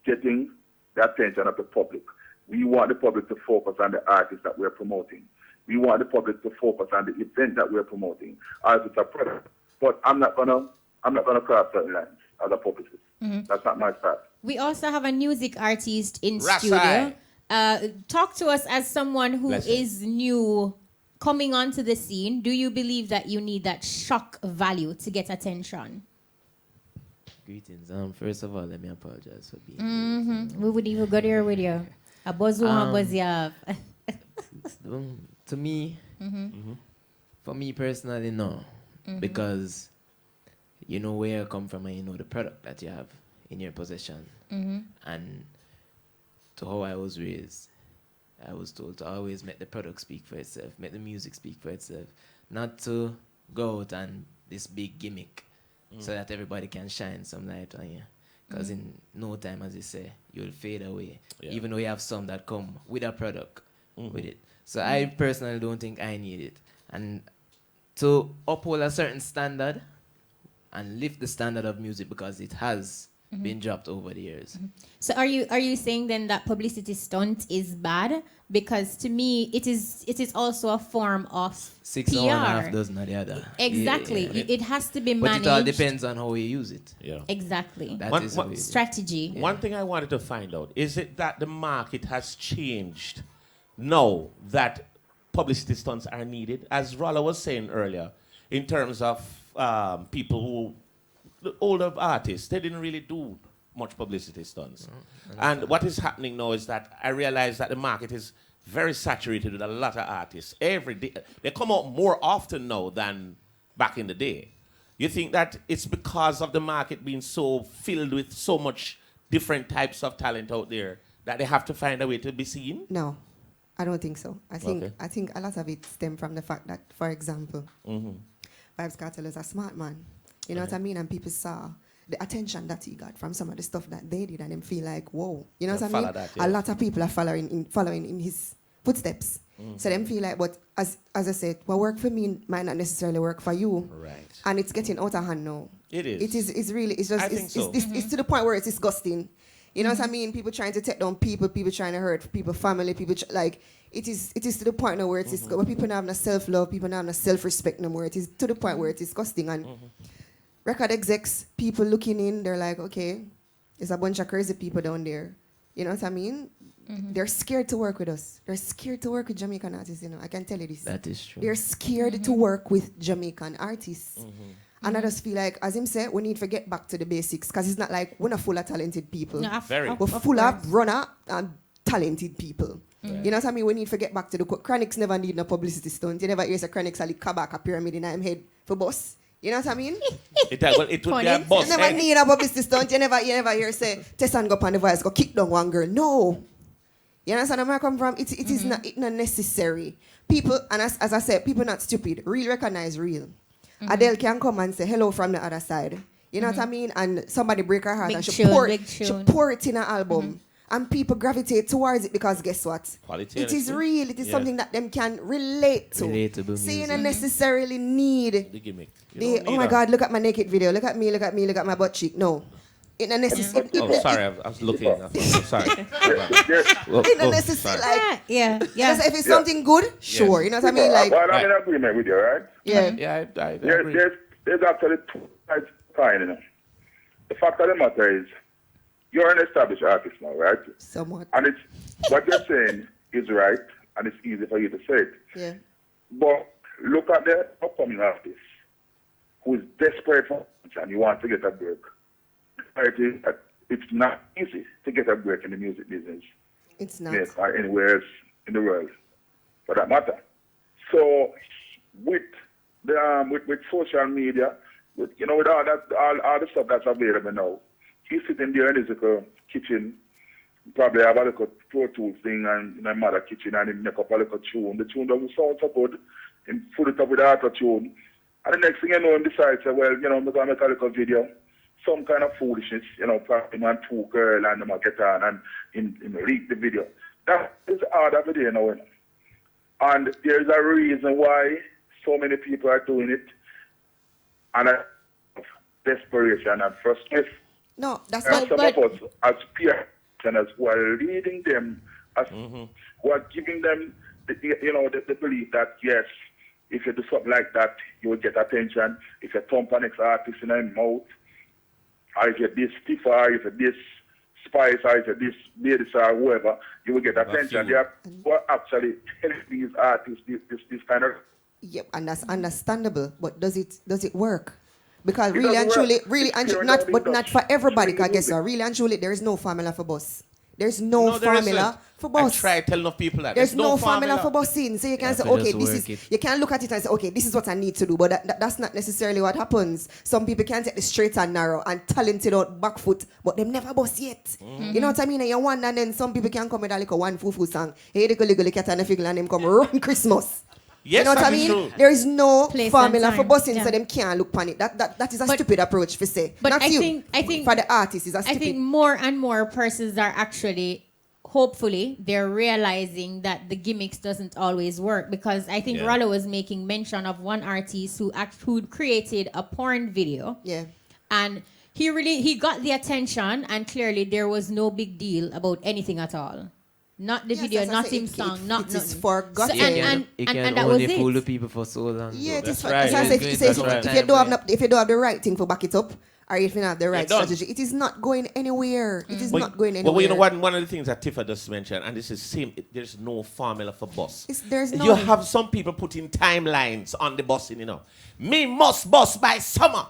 getting the attention of the public. We want the public to focus on the artists that we're promoting. We want the public to focus on the event that we're promoting. As it's a product. But I'm not gonna cross certain lines as a publicist. That's not my style. We also have a music artist in Rasai. studio. Talk to us as someone who is new, coming onto the scene. Do you believe that you need that shock value to get attention? Greetings. First of all, let me apologize for being We would even go there with you. A buzz one, buzz ya. To me, for me personally, no. Because you know where you come from and you know the product that you have in your possession. And to how I was raised, I was told to always make the product speak for itself, make the music speak for itself. Not to go out and this big gimmick so that everybody can shine some light on you. Because in no time, as you say, you'll fade away. Even though you have some that come with a product with it. So I personally don't think I need it. And to uphold a certain standard and lift the standard of music, because it has been dropped over the years. So are you saying then that publicity stunt is bad? Because to me, it is also a form of 6 PR. or 1.5 dozen of the other. Exactly. Yeah. It has to be But managed. it all depends on how you use it. Yeah. Exactly. That is how you strategy. One thing I wanted to find out, is it that the market has changed now that publicity stunts are needed? As Rolla was saying earlier, in terms of people who, the older artists, they didn't really do much publicity stunts. And what is happening now is that I realize that the market is very saturated with a lot of artists. Every day, they come out more often now than back in the day. You think that it's because of the market being so filled with so much different types of talent out there that they have to find a way to be seen? No, I don't think so. I think a lot of it stems from the fact that, for example, Vybz Kartel is a smart man. You know what I mean? And people saw the attention that he got from some of the stuff that they did, and them feel like, whoa. You know what I mean? That, a lot of people are following in his footsteps. So them feel like, but as I said, what worked for me might not necessarily work for you. Right. And it's getting out of hand now. It is. It's really, it's just, I think so. it's to the point where it's disgusting. You know what I mean? People trying to take down people trying to hurt people, family, like, it is to the point now where it's where people don't have no self-love, people don't have no self-respect no more. It is to the point where it's disgusting. And record execs, people looking in, they're like, okay, there's a bunch of crazy people down there. You know what I mean? They're scared to work with us. They're scared to work with Jamaican artists, you know. I can tell you this. That is true. They're scared to work with Jamaican artists. And I just feel like, as him said, we need to get back to the basics, because it's not like we're not full of talented people. No, we're full of runner and talented people. You know what I mean? We need to get back to the Chronics never need no publicity stunt. You never hear a Chronics a kabak a pyramid in him head for boss. You know what I mean? It would be a boss. You never need a publicity stunt. You never hear say Tessan go up on the voice, go kick down one girl. No. You understand where I come from? It is not necessary. People, and as I said, people not stupid. Real recognize real. Adele can come and say hello from the other side. You know what I mean? And somebody break her heart and she pour it in an album. And people gravitate towards it because guess what? Quality it is real. It is something that them can relate to. Relatable So you don't necessarily need the gimmick. oh my God, look at my naked video. Look at me, look at my butt cheek. No. It not necessary. Oh, sorry, I was looking. I'm sorry. It not necessary. Like, yeah. If it's something good, sure. You know what I mean? Like, well, I'm in agreement with you, right? Yeah. Yeah, I agree. There's actually two sides of the coin, you know. The fact of the matter is, you're an established artist now, right? Somewhat. And it's what you're saying is right, and it's easy for you to say it. Yeah. But look at the upcoming artist who is desperate for and you want to get a break. It's not easy to get a break in the music business. It's not. Yes, or anywhere else in the world, for that matter. So with the with social media, with with all the stuff that's available now, he sit in there in his kitchen, probably have a little Pro Tools thing and in my mother kitchen and he make up a little tune. The tune doesn't sound so good, and put it up with the auto tune. And the next thing you know, him decides, well, I'm going to make a little video. Some kind of foolishness, probably man two girl and them get on and in leak the video. That is hard of the day now. And there's a reason why so many people are doing it. And desperation and frustration. No, that's and not. Some of us as peers and as who are leading them, as who are giving them the belief that yes, if you do something like that, you will get attention. If you thump an ex-artist in their mouth, or if you this Tifa, or if you this Spice, or if you this Ladies or whoever, you will get attention. They are actually telling these artists this kind of. Yeah, and that's understandable. But does it work? Because really and truly, not for everybody. Because guess what? Really and truly, there is no formula for boss. There's no formula for boss. I try to tell enough people that. There's no formula for bossing. So you can say, okay, you can look at it and say, okay, this is what I need to do. But that's not necessarily what happens. Some people can take the straight and narrow and talented out back foot, but them never boss yet. Mm-hmm. You know what I mean? And you wonder, and then some people can come with a little one foo song. Hey, the cat and the figure and them come run Christmas. Yes, you know what I mean? True. There is no Place formula and for time. bossing, Yeah. so them can't look on it. That is a stupid approach for say. But Not I you. think For the artist, is a I stupid. think more and more persons are actually, hopefully, they're realizing that the gimmicks doesn't always work. Because I think Rollo was making mention of one artist who created a porn video. Yeah. And he got the attention, and clearly there was no big deal about anything at all. Not the video, as I not say, him it song, not is nothing. forgotten. So, and that was only fool the it. people for so long. Yeah, it is. That's right. So I say, if you don't have the right thing for back it up, or if you don't have the right done. strategy, it is not going anywhere. It is not going anywhere. Well, you know what? One of the things that Tifa just mentioned, and this is same. There's no formula for boss. There's You none. have some putting timelines on the bossing. Me must boss by summer.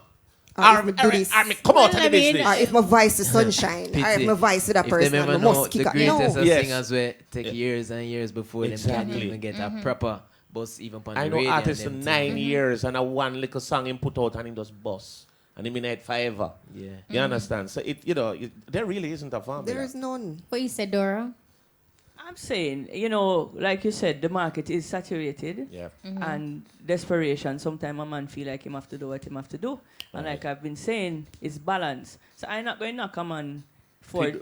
Or if me do this. Come out of the business. Or if my voice is sunshine, or if my voice to that If person, them I ever know must the kick out. greatest No. of Yes. singers will take years and years before them Exactly. can even get a proper bus even on the I know radio. artists and in them 9 thing. years and a one little song him put out and he does boss. And him in it forever. Yeah. You understand? So there really isn't a formula. There is none. What you said, Dora? I'm saying, like you said, the market is saturated. Yeah. And desperation, sometimes a man feel like him have to do what him have to do. And like I've been saying, it's balance. So I'm not going to knock a man for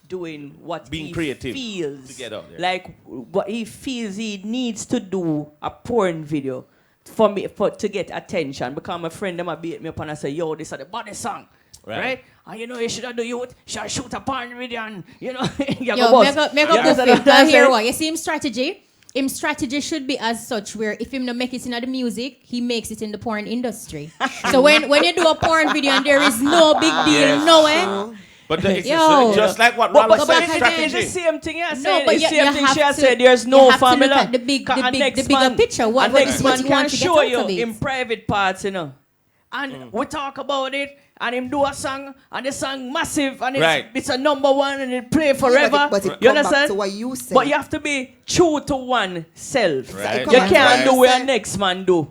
doing what Being he creative feels. to get out there. Like what he feels he needs to do, a porn video, to get attention. Because my friend, them a beat me up and I say, yo, this is the body song. Right? And you should do you should shoot a porn video and you Yo, make up because here what? You see him strategy? Him strategy should be as such where if him not make it in the music, he makes it in the porn industry. So when you do a porn video and there is no big deal, no way. But it's Yo. just like what But Wallace said, it's strategy. the same thing I No, said. but It's you the same thing have she has to- said. There's you no have to look formula. at the bigger Next picture. What next man you can want to get show out you of it. in private parts, And we talk about it, and him do a song, and the song massive, and it's a number one, and it play forever. but it you come back understand? to what you said. But you have to be true to oneself. Right. You can't do what Right. next man do.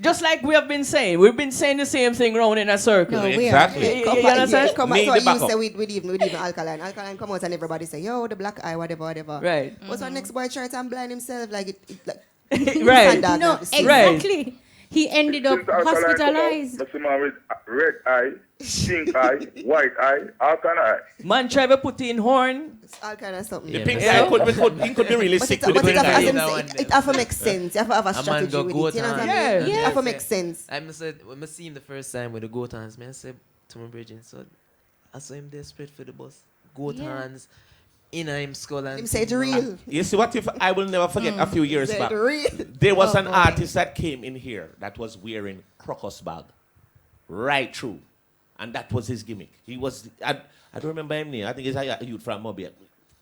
Just like we have been saying. We've been saying the same thing round in a circle. No, we are. Exactly. You understand? Come back Need to what the you backup. say with even Alkaline. Alkaline come out and everybody say, yo, the black eye, whatever. Right. What's our next boy shirt and blind himself? Like Right. Dog No, not the same. exactly. He ended up Since Alkaline come out, hospitalized. I see man with red eye, pink eye, white eye, all kind of eye. Man try to put in horn. It's all kind of something. The Yeah, pink but- guy could be really But sick it, with but the it, pink have, eye. as That I'm one saying, it have to make sense. You have to have a A man strategy go with goat it. You know what I hand. mean? Yeah. It have to make sense. I said when I see him the first time with the goat hands, man, I said to my bridging, so I saw him desperate for the bus. Goat hands in him skull and Him say it's real. You see what if I will never forget a few years Say back. it real. There was Oh, an boy. artist that came in here that was wearing crocus bag right through. And that was his gimmick. He was, I don't remember him name. I think he's a youth from Mobile.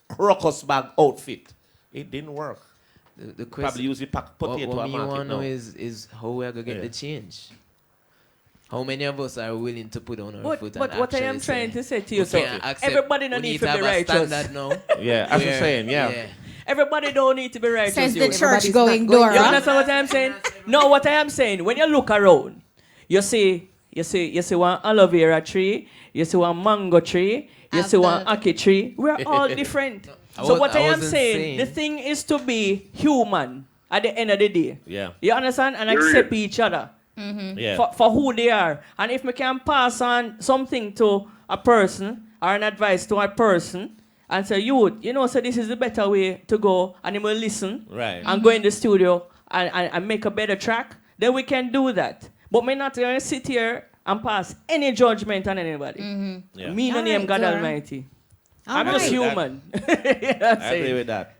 Crocus bag outfit. It didn't work. The question, probably use it potato what to me market want to now. know is how we are going to get the change. How many of us are willing to put on our foot? But and what I am actually trying say, to say to you, okay, sir, everybody don't need to be righteous. Now. Yeah, as I'm saying, yeah. Everybody don't need to be righteous. Says the church going Dora. You understand what I am saying? No, what I am saying, when you look around, you see one aloe vera tree, you see one mango tree, you see one ackee tree. We're all different. So what I am saying, the thing is to be human at the end of the day. Yeah. You understand? And accept each other. Yeah. For who they are. And if we can pass on something to a person or an advice to a person and say, you know, so this is the better way to go, and he will listen and go in the studio and make a better track, then we can do that. But we're not going to sit here and pass any judgment on anybody. Yeah. Me no name God Almighty. I'm just human. I agree with that.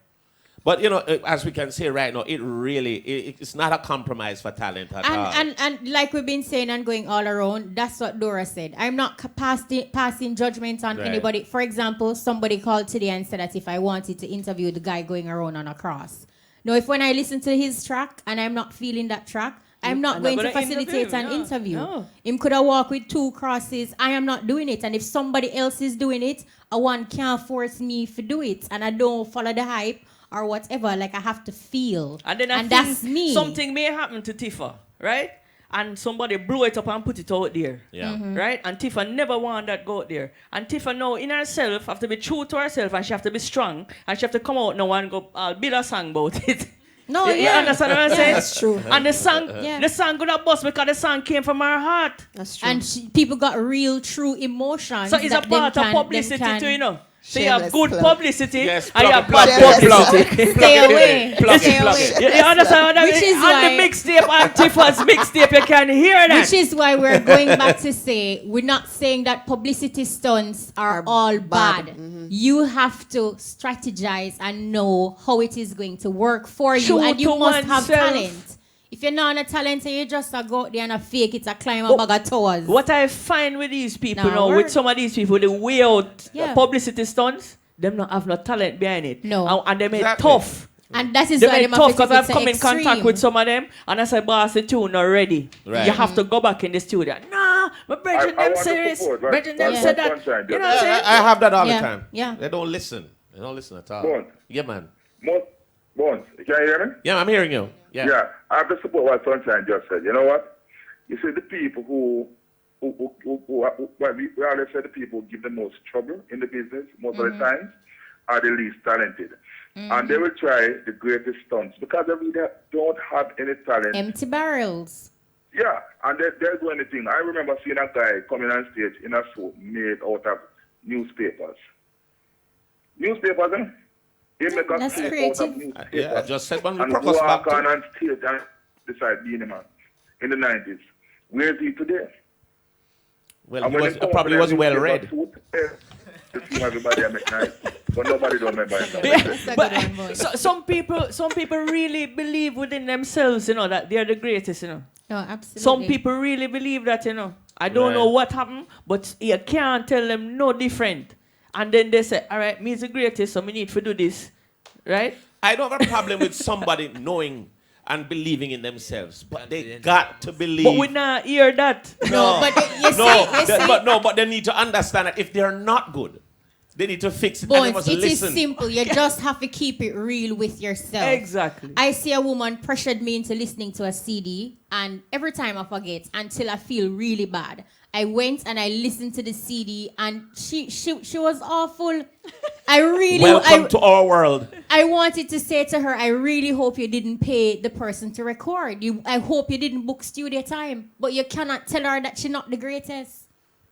But, you know, as we can say right now, it's not a compromise for talent at all. And like we've been saying and going all around, that's what Dora said. I'm not passing judgment on anybody. For example, somebody called today and said that if I wanted to interview the guy going around on a cross. Now, if when I listen to his track and I'm not feeling that track, I'm not going to facilitate an interview. No. Him could have walked with 2 crosses. I am not doing it. And if somebody else is doing it, one can't force me to do it. And I don't follow the hype or whatever. Like, I have to feel. And then and that's me. Something may happen to Tifa, right? And somebody blew it up and put it out there. Yeah. Right? And Tifa never wanted that go out there. And Tifa now in herself have to be true to herself, and she have to be strong, and she have to come out now and go build a song about it. No, you understand what I'm saying? That's true. And the song gonna bust because the song came from her heart. That's true. And people got real, true emotions. So it's a part of publicity too, you know. So you have good publicity and you have bad publicity. Stay away. Stay away. You understand what I mean? Which is on why, the mixtape, on Tifa's mixtape, you can hear that. Which is why we're going back to say, we're not saying that publicity stunts are all bad. You have to strategize and know how it is going to work for you. True And you to must have oneself. talent. If you're not a talent, you just go out there and fake it, climb a bag of towers. What I find with these people Nah, now, word. with some of these people, the way out Yeah. publicity stunts, them not have no talent behind it. No. And they make Exactly. tough. And that is They why make them have tough to because take I've it to come in contact extreme. with some of them and I said, boss, the tune not ready. Right. You have to go back in the studio. Nah, but Bridget them want to serious. support, right? Bridget them Yeah. said that. Sunshine, You know what I'm saying? I have that all Yeah, the time. yeah. They don't listen. They don't listen at all. Go on. Yeah, man. Bones, can you hear me? Yeah, I'm hearing you. Yeah. I have to support what Sunshine just said. You know what? You see, the people who well, we always say the people who give the most trouble in the business most of the time are the least talented. And they will try the greatest stunts because they really don't have any talent. Empty barrels. Yeah, and they'll do anything. I remember seeing a guy coming on stage in a suit made out of newspapers. Newspapers, eh? He make a That's suit creative. out of newspapers. Yeah, I just said one with And Crocus walk back. on stage and decide being a man in the 90s. Where is he today? Well, And he when was, they come probably up was with well a read. suit, to see everybody I make nice. But nobody don't remember him. Yeah, but some people really believe within themselves, you know, that they're the greatest, you know. No, absolutely. Some people really believe that, you know. I don't know what happened, but you can't tell them no different. And then they say, all right, me's the greatest, so we need to do this. Right? I don't have a problem with somebody knowing and believing in themselves, but they got to believe. But we not hear that. No, but you see, but they need to understand that if they're not good, they need to fix it. And they Bones, must it is listen. simple. You just have to keep it real with yourself. Exactly. I see a woman pressured me into listening to a CD, and every time I forget until I feel really bad. I went and I listened to the CD, and she was awful. Welcome to our world. I wanted to say to her, I really hope you didn't pay the person to record. I hope you didn't book studio time. But you cannot tell her that she's not the greatest.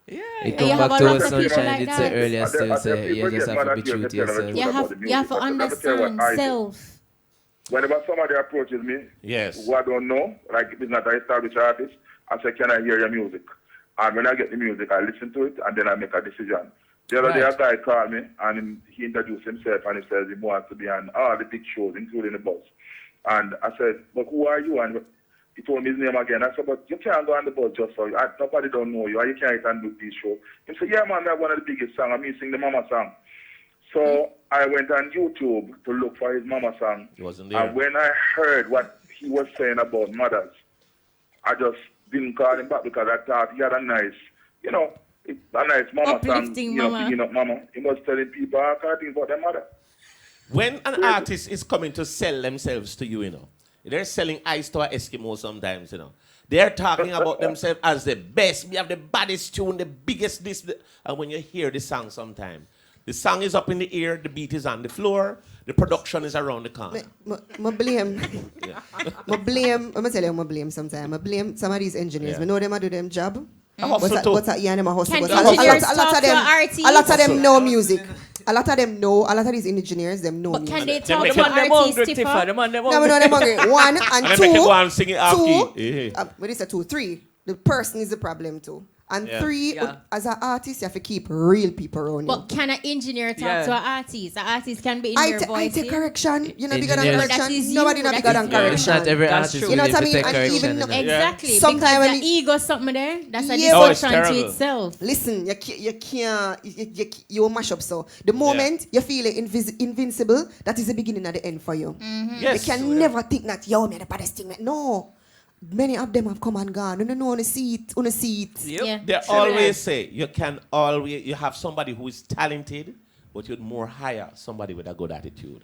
It You come have back a to lot what of people Sunshine like did that. say earlier, still say you just have to be true to yourself. You have to understand self. Whenever somebody approaches me, yes, who I don't know, like if it's not an established artist, I say, can I hear your music? And when I get the music, I listen to it, and then I make a decision. The other day, a guy called me, and he introduced himself, and he says he wants to be on all the big shows, including the Buzz. And I said, but who are you? And He told me his name again. I said, but you can't go on the bus just so nobody don't know you, or you can't even do this show. He said, yeah, man, that's one of the biggest songs. I mean, sing the Mama song. So I went on YouTube to look for his Mama song. He wasn't there. And when I heard what he was saying about mothers, I just didn't call him back because I thought he had a nice, a nice Mama uplifting song, mama. picking up Mama. He was telling people all kind of things about their mother. When an artist is coming to sell themselves to you, they're selling ice to an Eskimo sometimes, They're talking about themselves as the best. We have the baddest tune, the biggest this. And when you hear the song sometime, the song is up in the air, the beat is on the floor, the production is around the corner. I blame. I blame sometimes. I blame some of these engineers. Yeah. We know them do them job. I hustle too. What's that? Yeah, them a hustle. Can But engineers a lot talk of to them, an artist? a lot of them know music. A lot of them know. A lot of these engineers, them know But music. can they Them talk make to it- an artist, Tifa? Them on them No, we know them hungry. One and And two. they make you go and sing it off Two. key. What is it? 2, 3. The person is the problem too. And Yeah. 3, Yeah. as an artist, you have to keep real people around you. But can an engineer talk Yeah. to an artist? An artist can be in I their take voice. correction. You're not bigger than Engineers. That correction. is you. Nobody not That bigger is than you. Yeah, it's not correction. every That's artist true. You know will what I take mean? And correction, even you know. Exactly. Sometime because when the ego something there. That's a Yeah. Oh, it's discussion to terrible. itself. Listen, you mash up so. The moment you feel it invincible, that is the beginning of the end for you. Yes. You can never think that, yo, me the baddest thing. No. Many of them have come and gone. No, on a seat. Yep. Yeah. They always say you have somebody who is talented, but you'd more hire somebody with a good attitude.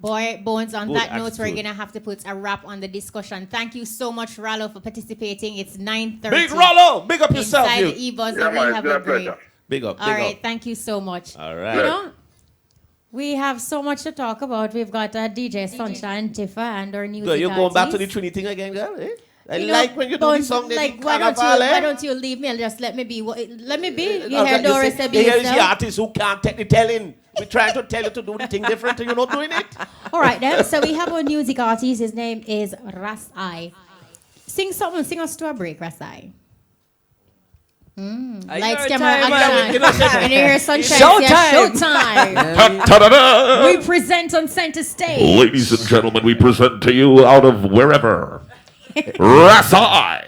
Boy, Bones, on Good that note, we're attitude. going to have to put a wrap on the discussion. Thank you so much, Rollo, for participating. It's 9:30. Big Rollo, big up yourself, Inside you. the E-Buzz, Yeah, and man, we it's have been a a break. pleasure. Big up, All big right, up. thank you so much. All right. You know, we have so much to talk about. We've got DJ Sunshine, Tifa, and our music So you're going back to the artists. Trinity thing again, girl? Eh? I You know, like when you do Bones, this song. like, why don't you leave me and just let me be? Let me be. You hear Doris say be Here is the yourself. artist who can't take the telling. We're trying to tell you to do the thing different and you're not doing it. All right, then. So we have our music artist. His name is Rasai. Sing something. Sing us to a break, Rasai. Lights, camera, action. And here, Sunshine. Showtime. Showtime. We present on center stage. Ladies and gentlemen, we present to you out of wherever, Rasai.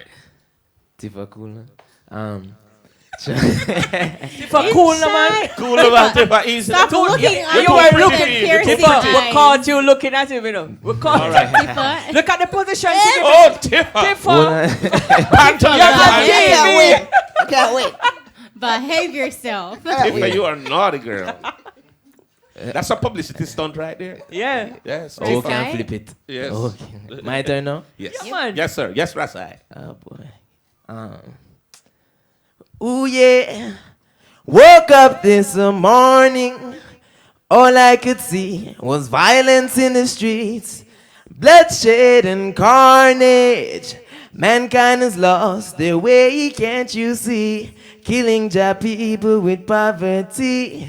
Tifa cool. Tifa cool, man. Cool about it, but easy. Stop looking You at me were with looking. them piercing Tifa, we eyes. caught you looking at him, We caught All right. Tifa. Look at the position. Oh, Tifa. Tifa. Panther. You're on I can't TV. wait. I can't wait. Behave yourself. Tifa, you are naughty, girl. That's a publicity stunt right there. Yeah. Yes. Oh, Tifa. can flip it. Yes. Okay. My turn now? Yes. Yeah, man. Yes, sir. Yes, Rasai. Oh boy. Ooh yeah. Woke up this morning. All I could see was violence in the streets, bloodshed and carnage. Mankind has lost their way, can't you see? Killing job people with poverty.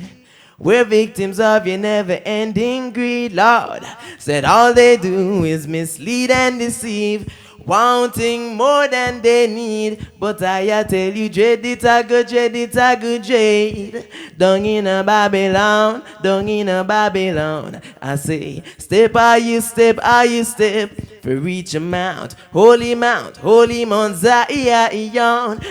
We're victims of your never-ending greed, Lord. Said all they do is mislead and deceive, wanting more than they need. But I tell you, dread it a good, dread it a good dread. Down in a Babylon, down in a Babylon. I say, step are you step, for reach a mount, holy Mount Zion.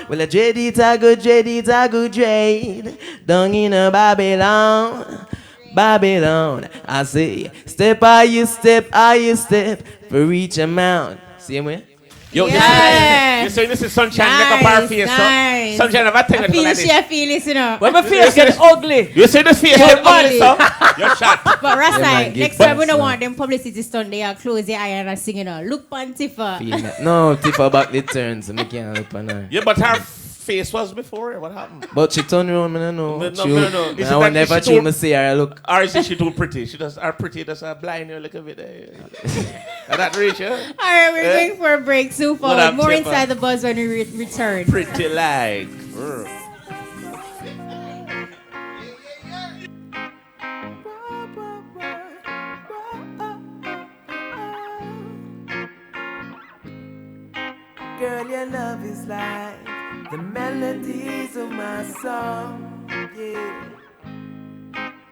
Well, I dread it a good, dread. Down in a Babylon. Babylon, I say, step are you step, for reach a mount. Same way? Yo, Yeah. you say this is Sunshine, make up our face. Nice. So. Sunshine, have a thing I feel like she, this. I feel it, you know. When my face get ugly. You see this face Yeah, get ugly, so you're shot. But Yeah, Rasai, man, next give time we thanks, don't man. want them publicity stunt, they are close their eye and sing, you know. Look, Pantifa. No, Tifa back the turn, so I can't look on her. Yeah, but her face was before. What happened? But she turned around, I don't know. No. Is it I will that never she choose too- me see her look. Or is she too pretty? She does are pretty, does blind you a little bit. And that reach, yeah? All right, we're going for a break. Soon What up, forward. More Tifa? inside the buzz when we return. Pretty like. Girl, your love is like the melodies of my song, yeah.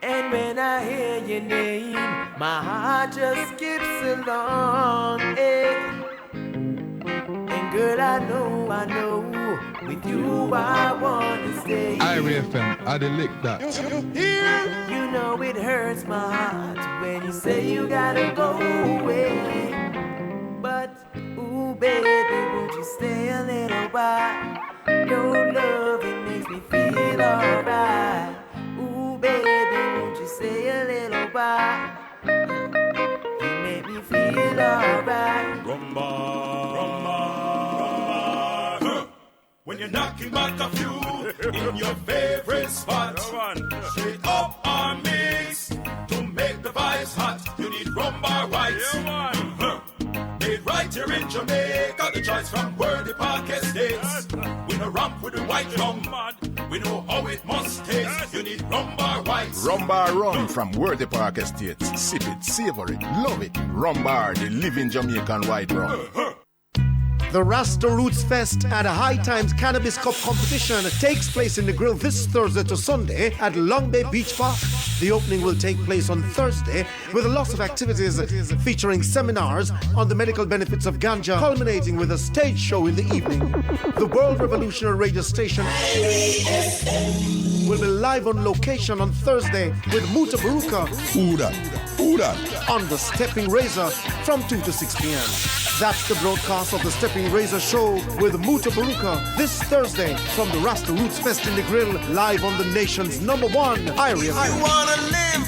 And when I hear your name, my heart just skips along, yeah. Girl, I know, with you I wanna stay. Irie FM, I dey lick that. You know it hurts my heart when you say you gotta go away. But, ooh, baby, won't you stay a little while? Your love, it makes me feel alright. Ooh, baby, won't you stay a little while? You make me feel alright. Rumba, rumba, rumba. Huh. When you're knocking back a few in your favorite spot, straight up or mix to make the vibes hot. You need rumba rights. Made right here in Jamaica, the choice from Worthy Park Estates. We no ramp with the white rum, we know how it must taste. You need rumba rights. Rumbar rum from Worthy Park Estates. Sip it, savor it, love it. Rumbar, the living Jamaican white rum. The Rasta Roots Fest and a High Times Cannabis Cup competition takes place in the grill this Thursday to Sunday at Long Bay Beach Park. The opening will take place on Thursday with a lot of activities featuring seminars on the medical benefits of ganja, culminating with a stage show in the evening. The World Revolutionary Radio Station will be live on location on Thursday with Muta Baruka on the Stepping Razor from 2 to 6 p.m. That's the broadcast of the Stepping Razor Show with Muta Baruka this Thursday from the Rasta Roots Fest in the Grill, live on the nation's #1 Irie. I wanna live.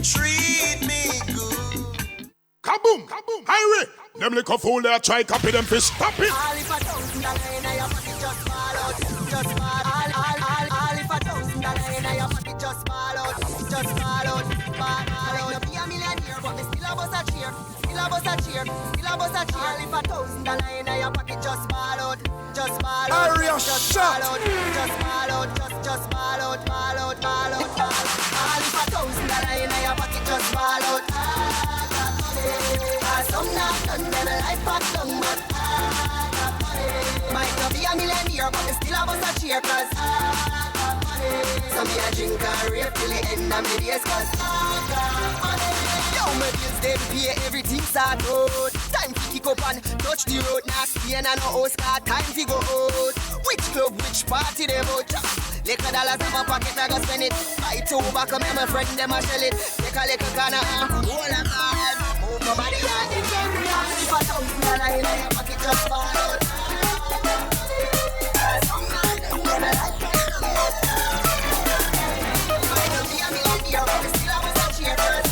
Treat me good. Kaboom! Kaboom! Irie! Them little fool there try copy them fish. Stop it! All if $1,000 in your pocket just fall out, just fall out. All if $1,000 in your pocket just fall out, just fall out, fall out. Be a millionaire, but me still a bust a cheer, still a bust a cheer, still a bust a cheer. All if $1,000 in your pocket just fall out, just fall out, just fall out, just fall out, just fall out, fall out, fall out, fall out. All if $1,000 in your pocket just fall out. Some not done, them life back down, but might not be a millionaire, but still a bust a cheer, cause some me a drink and rape till the end of me days, cause yo, my bills them pay, everything start out. Time to kick up and touch the road, now stay and no Oscar, time to go out. Which club, which party they out? Liquor dollars in my pocket, I go spend it. Buy two back, come here, my friend, them a shell it. Take a liquor corner, hold a card. Move my body out in the area. If $1,000 in your pocket, just fall out. Some man, them never like it. Might not be a millionaire, but we still have a cheer first.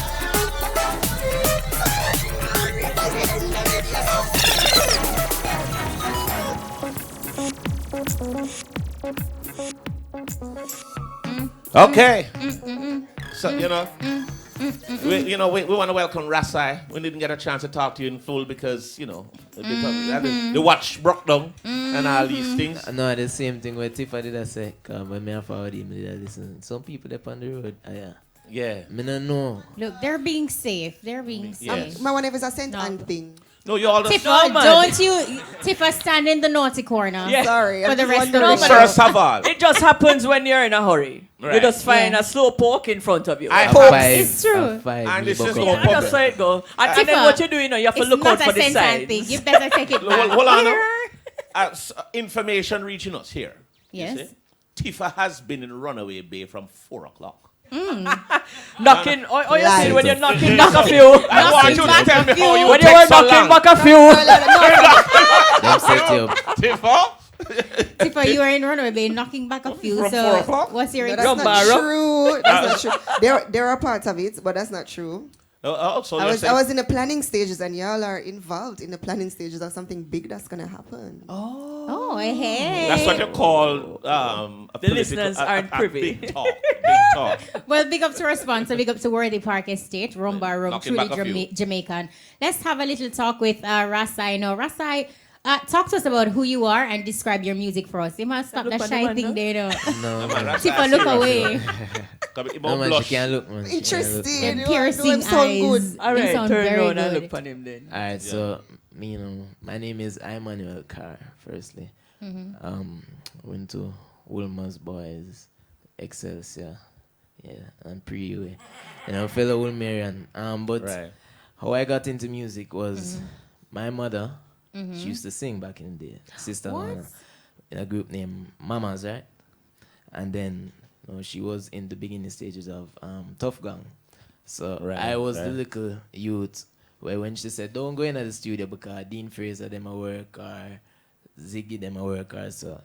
Okay. So, we want to welcome Rasai. We didn't get a chance to talk to you in full because, the watch broke down and all these things. No, the same thing where Tifa did I say, when me forward him, did I listen. Some people up on the road, yeah. Me no know. Look, they're being safe. They're being safe. My one is a St. Anne thing. No, you all the Tifa, don't you, Tifa, stand in the naughty corner. Yeah. Sorry, For I'm the just rest of the wondering. show. First of all, It just happens when you're in a hurry. Right. You just find Yeah. a slow poke in front of you. It's true. And this is Yeah, no that's how it goes. And then Tifa, what you do, you have to It's look not out for a the St. Anne sides. thing. You better take it back. Hold on. Information reaching us here. You Yes. see? Tifa has been in Runaway Bay from 4 o'clock. Knocking, you see when you're knocking Lies. back a few. I want you to tell me how you When you take were so knocking long. back a few. Them set you up. Tifa? Tifa, you were in Runaway Bay knocking back a few. From 4 So, o'clock? what's your No, that's not true. That's not true. There are parts of it, but that's not true. So I was in the planning stages, and y'all are involved in the planning stages of something big that's gonna happen. Oh, hey. That's what you call The listeners aren't privy. Big talk. Big talk. Well, big up to our sponsor, big up to Worthy Park Estate, Rumba Room, Knocking truly back a few. Jamaican. Let's have a little talk with Rasai. Now, Rasai, talk to us about who you are and describe your music for us. You must stop that shy thing there, No, man. Tifa, look away. No, man, she can't look, man. Interesting. Them You piercing sound eyes. good. All Them right, sound turn very around and good. look on him then. Alright, so my name is Emmanuel Carr, firstly. Went to Wilmer's Boys, Excelsior, and pre-UA. And I'm a fellow Wilmerian. But Right. how I got into music was my mother She used to sing back in the day. Sister What? In a group named Mamas, right? And then she was in the beginning stages of Tough Gang. So I was the little youth where when she said, don't go into the studio because Dean Fraser them a work or Ziggy them a work or so.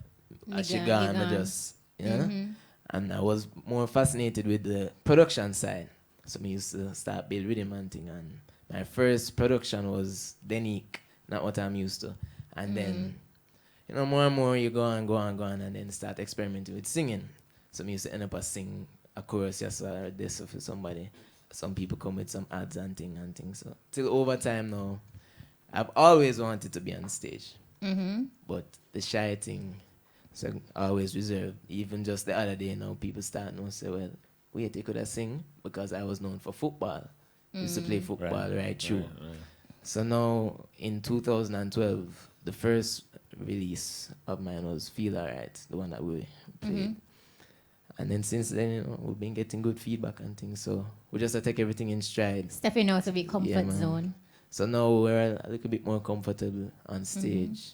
As she gone, I just, and I was more fascinated with the production side. So I used to start build rhythm and thing. And my first production was Denique, not what I'm used to. And then, more and more you go on, and then start experimenting with singing. So I used to end up sing a chorus yes or this for somebody. Some people come with some ads and things. So till over time now, I've always wanted to be on stage. But the shy thing, so I always reserved. Even just the other day now, people start to say, well, wait, they could have sing because I was known for football. Used to play football right through. Right. So now in 2012, the first release of mine was Feel Alright, the one that we played. And then since then, we've been getting good feedback and things. So we just have to take everything in stride. Stepping out of your comfort zone. So now we're a little bit more comfortable on stage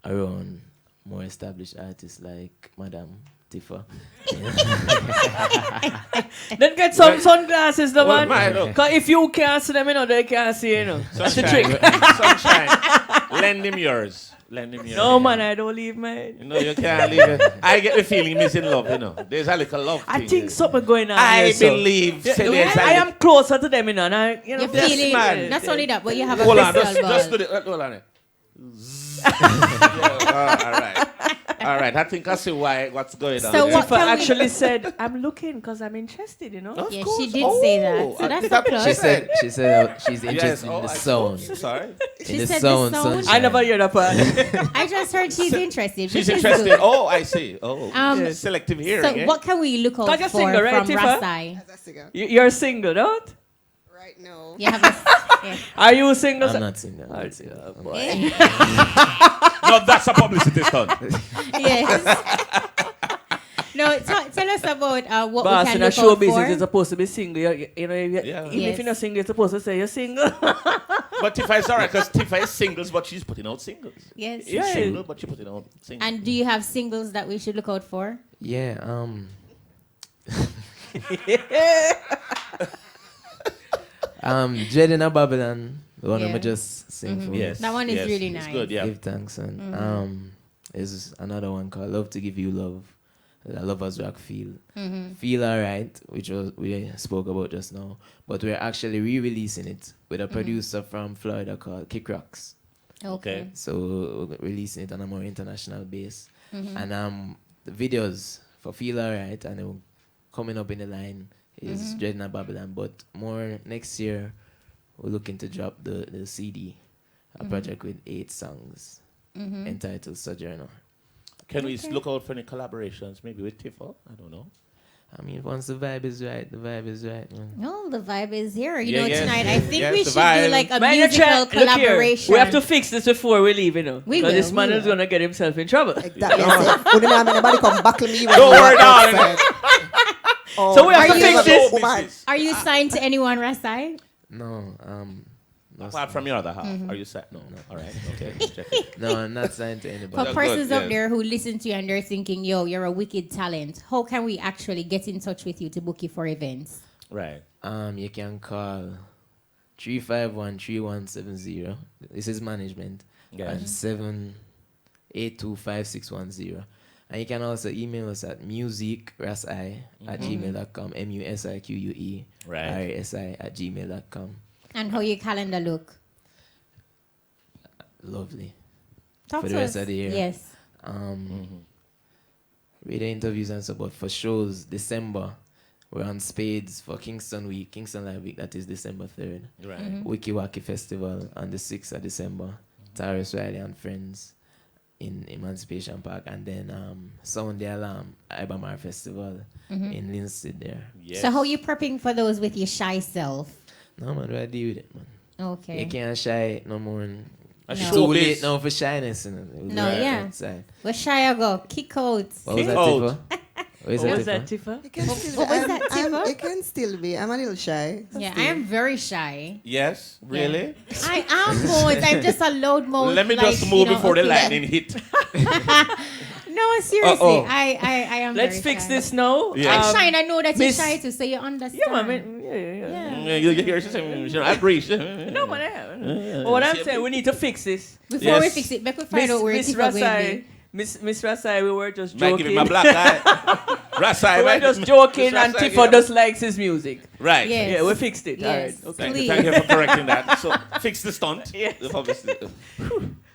around more established artists like Madam Tifa. Then get some sunglasses, the man. Because if you can't see them, they can't see you. That's the trick. Sunshine. Lend him yours. No, man, I don't leave mine. You can't leave it. I get the feeling he's in love, There's a little love I thing think there. something going on. I here, believe. I am closer to them, and you're feeling. Not only that, but you have a hold on, crystal ball. just do it. Hold on. All right. I think I see what's going on. So what Tifa actually said, I'm looking because I'm interested, Of Yeah, course. she did say that. So that's a plus. She said she's interested in the sound. Sorry. She the said sound, the sound. sunshine. I never hear that part. I just heard she's interested. She's which is interested. good. Oh, I see. Oh, Yes. selective hearing. So what can we look out Cause you're for single, right, from Tifa? Rasai? You're single, don't? Right now. You have a, yeah. Are you single? I'm not single. I'm not single. Boy. No, that's a publicity stunt. Yes. No, tell us about what Boss, we can in a look show out business, for. you're supposed to be single. Even if you're not single, you're supposed to say you're single. But Tifa is alright because Tifa is singles, but she's putting out singles. Yes. She's single, but she's putting out singles. And do you have singles that we should look out for? Yeah, Dread in a Babylon, the one I'm just sing for. Yes. That one is really nice. It's good, yeah. Give thanks. And there's another one called Love to Give You Love. The Lovers Rock Feel. Feel Alright, which we spoke about just now. But we're actually re-releasing it with a producer from Florida called Kick Rocks. Okay. So we're releasing it on a more international base. And the videos for Feel Alright and then coming up in the line is Dread in a Babylon. But more next year, we're looking to drop the CD, a project with 8 songs entitled Sojourner. Can we look out for any collaborations, maybe with Tifa? I don't know. I mean, once the vibe is right, the vibe is right, man. No, the vibe is here. Yes. Tonight I think Yes, we the should vibe. do like a Man, musical look here. collaboration. We have to fix this before we leave, We Because will, this man we is will. going to get himself in trouble. Exactly. Nobody come buckle me. Don't worry, darling. So we have to fix this. Are you signed to anyone, Rasai? No, Apart from your other half, are you set? No. All right, okay. Check it. no, I'm not signed to For anybody. persons good, out yeah. there who listen to you and they're thinking, yo, you're a wicked talent, how can we actually get in touch with you to book you for events? Right. You can call 351-3170. This is management. Yes. And 782-5610. And you can also email us at musikrasi@gmail.com. musique Right. rsi@gmail.com. And how your calendar look? Lovely. Talk For to the rest us. of the year. Yes. Radio interviews and so, but for shows, December, we're on Spades for Kingston Week, Kingston Live Week, that is December 3rd. Right. Wiki Waki Festival on the 6th of December. Tyrus Riley and Friends in Emancipation Park. And then Sound the Alarm, Ibamar Festival in Linstead there. Yes. So how you prepping for those with your shy self? No, man, what I deal with it, man. Okay. You can't shy no more. It's No. too late now for shyness. You know. No, yeah. Outside. Where shy I go? Kick out. What was Kick that, out. Tifa? What was that, Tifa? It can still What be. was that, Tifa? It can still be. I'm a little shy. Yeah, I am very shy. Yes, really? I am modes. I'm just a loud mode. Let me like, just move before the okay. lightning hit. No, seriously, Uh-oh. I am. Let's very fix shy. this now. Yeah. I'm shy and I know that Miss- you're shy too, so you understand. Yeah, man. Yeah. You hear she saying, I breathe. No, man. I haven't. But what I'm saying, we need to fix this. Before we fix it, make we find out where Miss Tifa going Rasai, be. Miss Rasai, we were just Might joking. give him a black eye. Rasai, we were might- just joking, Miss and Rasai, Tifa yeah. just likes his music. Right. Yes. Yeah, we fixed it. Yes. All right. Thank you for correcting that. So, fix the stunt. Yes. Obviously.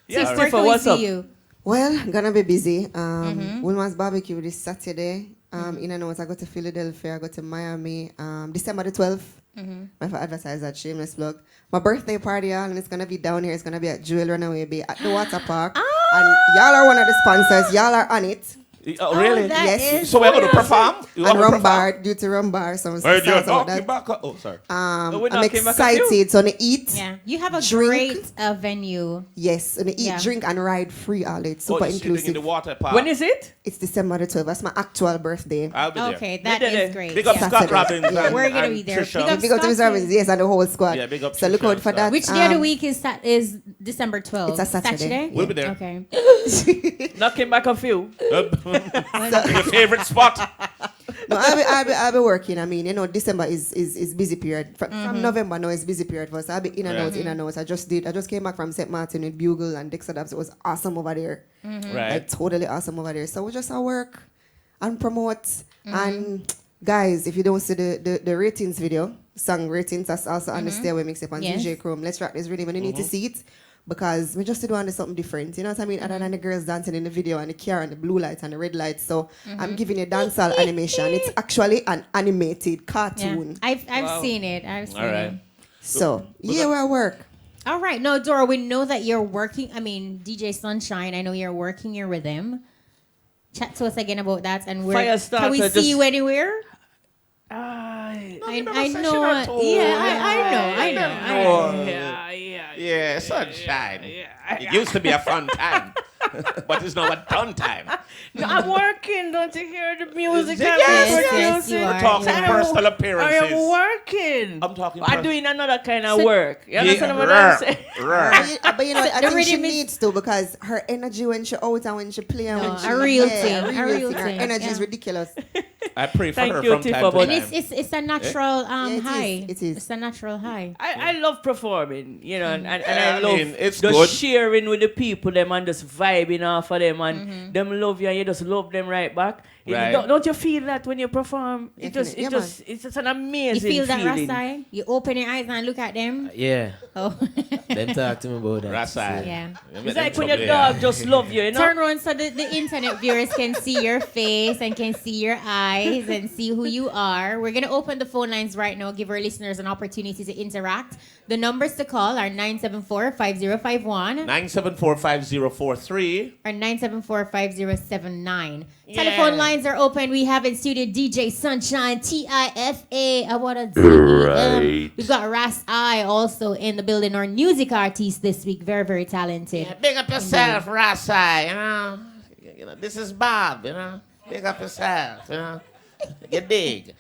Yes, Tifa, where Tifa, can we what's see up? you? Well, gonna be busy. Women's barbecue this Saturday. In and out, I go to Philadelphia, I go to Miami. December the 12th. I have to advertise that shameless plug. My birthday party, y'all, and it's gonna be down here. It's gonna be at Jewel Runaway Bay at the water park. And y'all are one of the sponsors. Y'all are on it. Oh, really? that Yes. is So we're going to perform? You And want to Rum perform? Bar, due to Rum Bar. So I'm Where so you about knocking that. back? Oh, sorry. we're I'm knocking back a few. excited. So on the eat. Yeah, you have a Drink. great venue. Yes, on the eat, Yeah. drink and ride free all day. It's Oh, super you're sitting in inclusive. the water park. When is it? It's December the 12th. That's my actual birthday. I'll be there. Okay, that did is it. great. Big up yeah. Scott Saturday. Robbins Yeah. and, We're gonna and be there. Trisha. Big up Big up to Miss Scott. Robbins, yes, and the whole squad. Yeah, big up So Trisha look out and for stuff. that. Which day of the week is December 12th? It's a Saturday. We'll be there. Okay. Knocking back a few. Your favorite spot? No, I'll be working. I mean, December is busy period. From November now is busy period for us. I'll be in and out, in and out. I just came back from St. Martin with Bugle and Dexter Dabs. It was awesome over there. Right. Like totally awesome over there. So we just work and promote. And guys, if you don't see the ratings video, song ratings, that's also on the Stairway Mixtape on Yes. DJ Chrome. Let's rock this rhythm and you need to see it. Because we just doing something different, you know what I mean? Other than the girls dancing in the video and the car and the blue lights and the red lights. So I'm giving you dancehall animation. It's actually an animated Yeah. cartoon. I've seen it. I've seen All right. it. So yeah, we're at work. All right. No, Dora, we know that you're working. I mean, DJ Sunshine, I know you're working your rhythm. Chat to us again about that. And where can we Firestarter, see just- you anywhere? I I know. Yeah, I know. Yeah, sunshine. It used to be a fun time, but it's now a done time. No, I'm working. Don't you hear the music? Yes, you We're are. talking You are. personal I appearances. am working. I'm talking. I'm doing another kind of work. You understand what Rrr, I'm saying? rrr. But you know, I the think she rhythm is- needs to because her energy when she out and when she play and when she a real yeah, thing, a real Her thing, energy yeah. is ridiculous. I pray for Thank her you, from Tifa, time to but- And time. it's a natural Yeah, it is. high. It is. It's a natural high. I love performing, and Yeah, I I love mean, it's just good. sharing with the people them and just vibing off of them and them love you and you just love them right back. Right. Don't you feel that when you perform? Definitely. Yeah, It's just an You amazing feel that, feeling. Rasai? You open your eyes and look at them. Yeah. Oh. Them talk to me about that. Rasai. Yeah. It's like when your dog just love you, Turn around so the internet viewers can see your face and can see your eyes and see who you are. We're going to open the phone lines right now, give our listeners an opportunity to interact. The numbers to call are 974-5051 974-5043 or 974-5079. Telephone lines are open. We have in studio DJ Sunshine, Tifa. What a Right. We've got Ras I also in the building, our music artist this week. Very, very talented. Yeah, big up yourself, Rasai. You know, this is Bob. Big up yourself. You dig.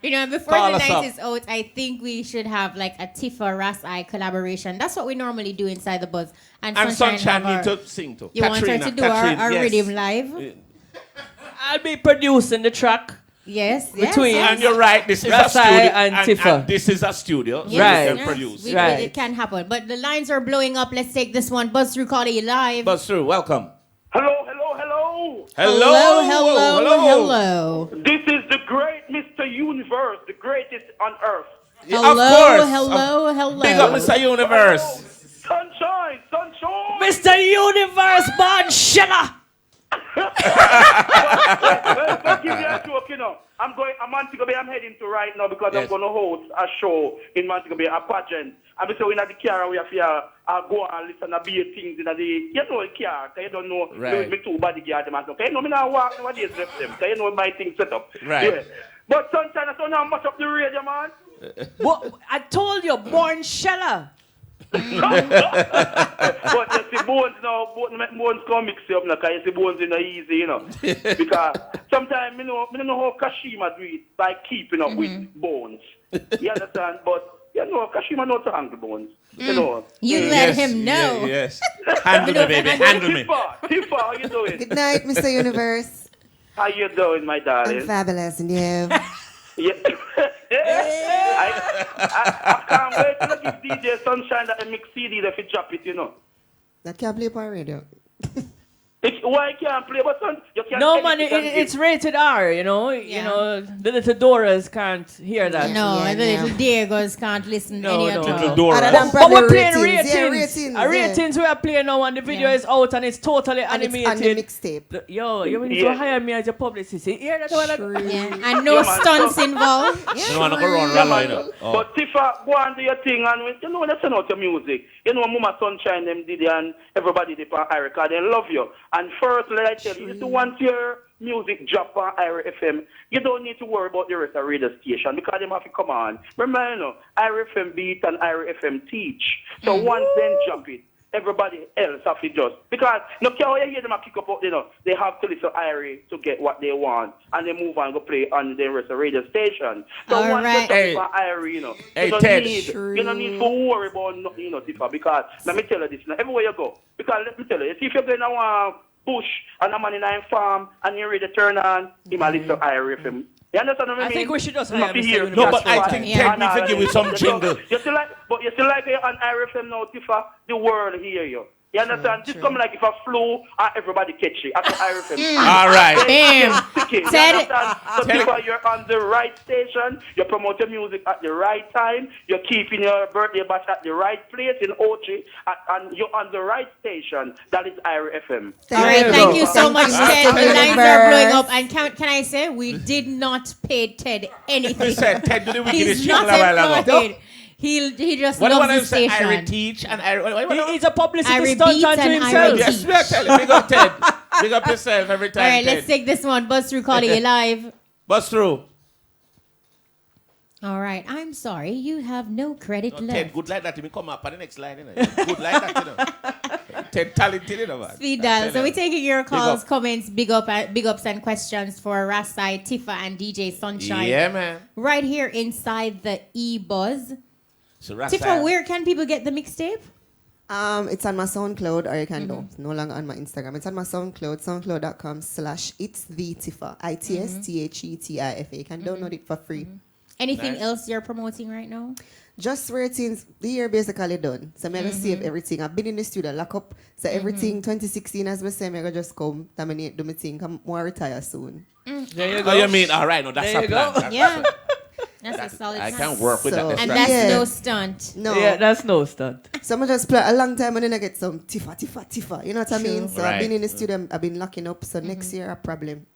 Before Call the us night up. is out, I think we should have like a Tifa Ras I collaboration. That's what we normally do inside the buzz. And Sunshine have need our- to sing to. You want her to do our yes. rhythm live? I'll be producing the track. Yes. Between- yes. And you're right, this is a Rasai studio. and Tifa. This is a studio. So Right. we can Yes, produce. It can happen. But the lines are blowing up. Let's take this one. Buzz through, call it live. Buzz through, welcome. Hello. Hello. This is the great Mr. Universe, the greatest on earth. Yeah, Hello, of course. hello. Big up Mr. Universe. Sunshine. Mr. Universe, Bon Shella! Well, give me a joke, I'm Montego Bay, I'm heading to right now because I'm going to host a show in Montego Bay, a pageant. I'm so in the car, we have to go and listen to be things in the car, because you don't know, Right. me two bodyguard, man. Okay, me not walk nowadays left them, because my things set up. Right. Yeah. But Sunshine, I saw now much up the radio, man. What? I told you, Bon Shella. But you see Bones now, Bones come mix it up now, because you see Bones is not easy, you know. Because sometimes, I don't know how Kashima do it by keeping up with Bones. You understand? But, Kashima not to handle Bones. You know. You let him know. Yes. Handle me, baby. Handle me. Tifa, how you doing? Good night, Mr. Universe. How you doing, my darling? I'm fabulous, and you? Yeah. I can't wait to give DJ Sunshine that mix CD if you drop it, you know. That can't play on radio. Why can't play? But son, you can't. No, man, it's rated R, you know. You know, the little Doras can't hear that. No, the little Diegos can't listen to any of Little Dora. But we're playing ratings. Yeah, Ratings we are playing now, and the video is out, and it's totally animated. And it's on the mixtape. Yo, you need to hire me as your publicist. You hear that one? Yeah. And no stunts involved. You want to go run rally, you know. But Tifa, go and do your thing, and you know when you send out your music, you know Mama Sunshine them did it, and everybody did on Erica, they love you. And first, let I tell you, if you want your music drop on IRA FM, you don't need to worry about the rest of the radio station because they have to come on. Remember, you know, IRA FM beat and IRA FM teach. So once then drop it, everybody else have to just, because no care how you hear them kick up, you know, they have to listen to IRA to get what they want, and they move on go play on the rest of the radio station. So All once right. you drop on IRA, you know, Hey, you don't Ted. need to worry about nothing, you know, Tifa, because let me tell you this, you know, everywhere you go, because let me tell you, if you're going to bush and a man in a farm and you're ready to turn on, he might listen to IRA FM. You understand what I mean? I think we should just You hire must be Mr. here. Universe. No, but I think Ted needs to give you some jingle. You still like it on IRA FM now, Tifa, the world hear you. You understand? Just come like if I flew and everybody catch it. That's IRA FM. All right. Bam. Ted. So Tifa, you're on the right station. You promote your music at the right time. You're keeping your birthday bash at the right place in Ochi. And you're on the right station. That is IRA FM. All right, thank you so much, Ted. The lines are blowing up. And can I say, we did not pay Ted anything. You said Ted did the wickedest He's jingle not a while ago. employed. He just What loves do the you say? station. Ira teach and Ira. He's a publicity Ira stunt beats unto and himself. Ira Yes, teach. we are telling. Big up Ted. Big up yourself every time. All right, Ted. let's take this one. Buzz through, calling you live. Bust through. All right, I'm sorry. You have no credit No, left. Ted, good like that. He come up on the next line. You know. Good like that. You know. Ted talented, you know, man. Speed dial. So we're taking your calls, up. comments, big ups, and questions for Rasai, Tifa, and DJ Sunshine. Yeah, man. Right here inside the E-Buzz. So Tifa, where can people get the mixtape? It's on my SoundCloud, or you can do. It's no longer on my Instagram. It's on my SoundCloud, soundcloud.com/itsthetifa, ITSTHETIFA. You can download it for free. Anything else you're promoting right now? Just ratings, the year basically done. So I'm going to save everything. I've been in the studio, lock up. So everything 2016, as I say, I'm going to just come, terminate, do my thing. I'm more retire soon. There you go. Oh, you mean, all right, no, that's There a you plan. go. That's Yeah. a- That's a solid I plan. can't work with So- that. And That's that's Yeah. no stunt. No. Yeah, that's no stunt. So I just play a long time and then I get some Tifa. You know what I mean? So Right. I've been in the studio, I've been locking up. So next year, a problem.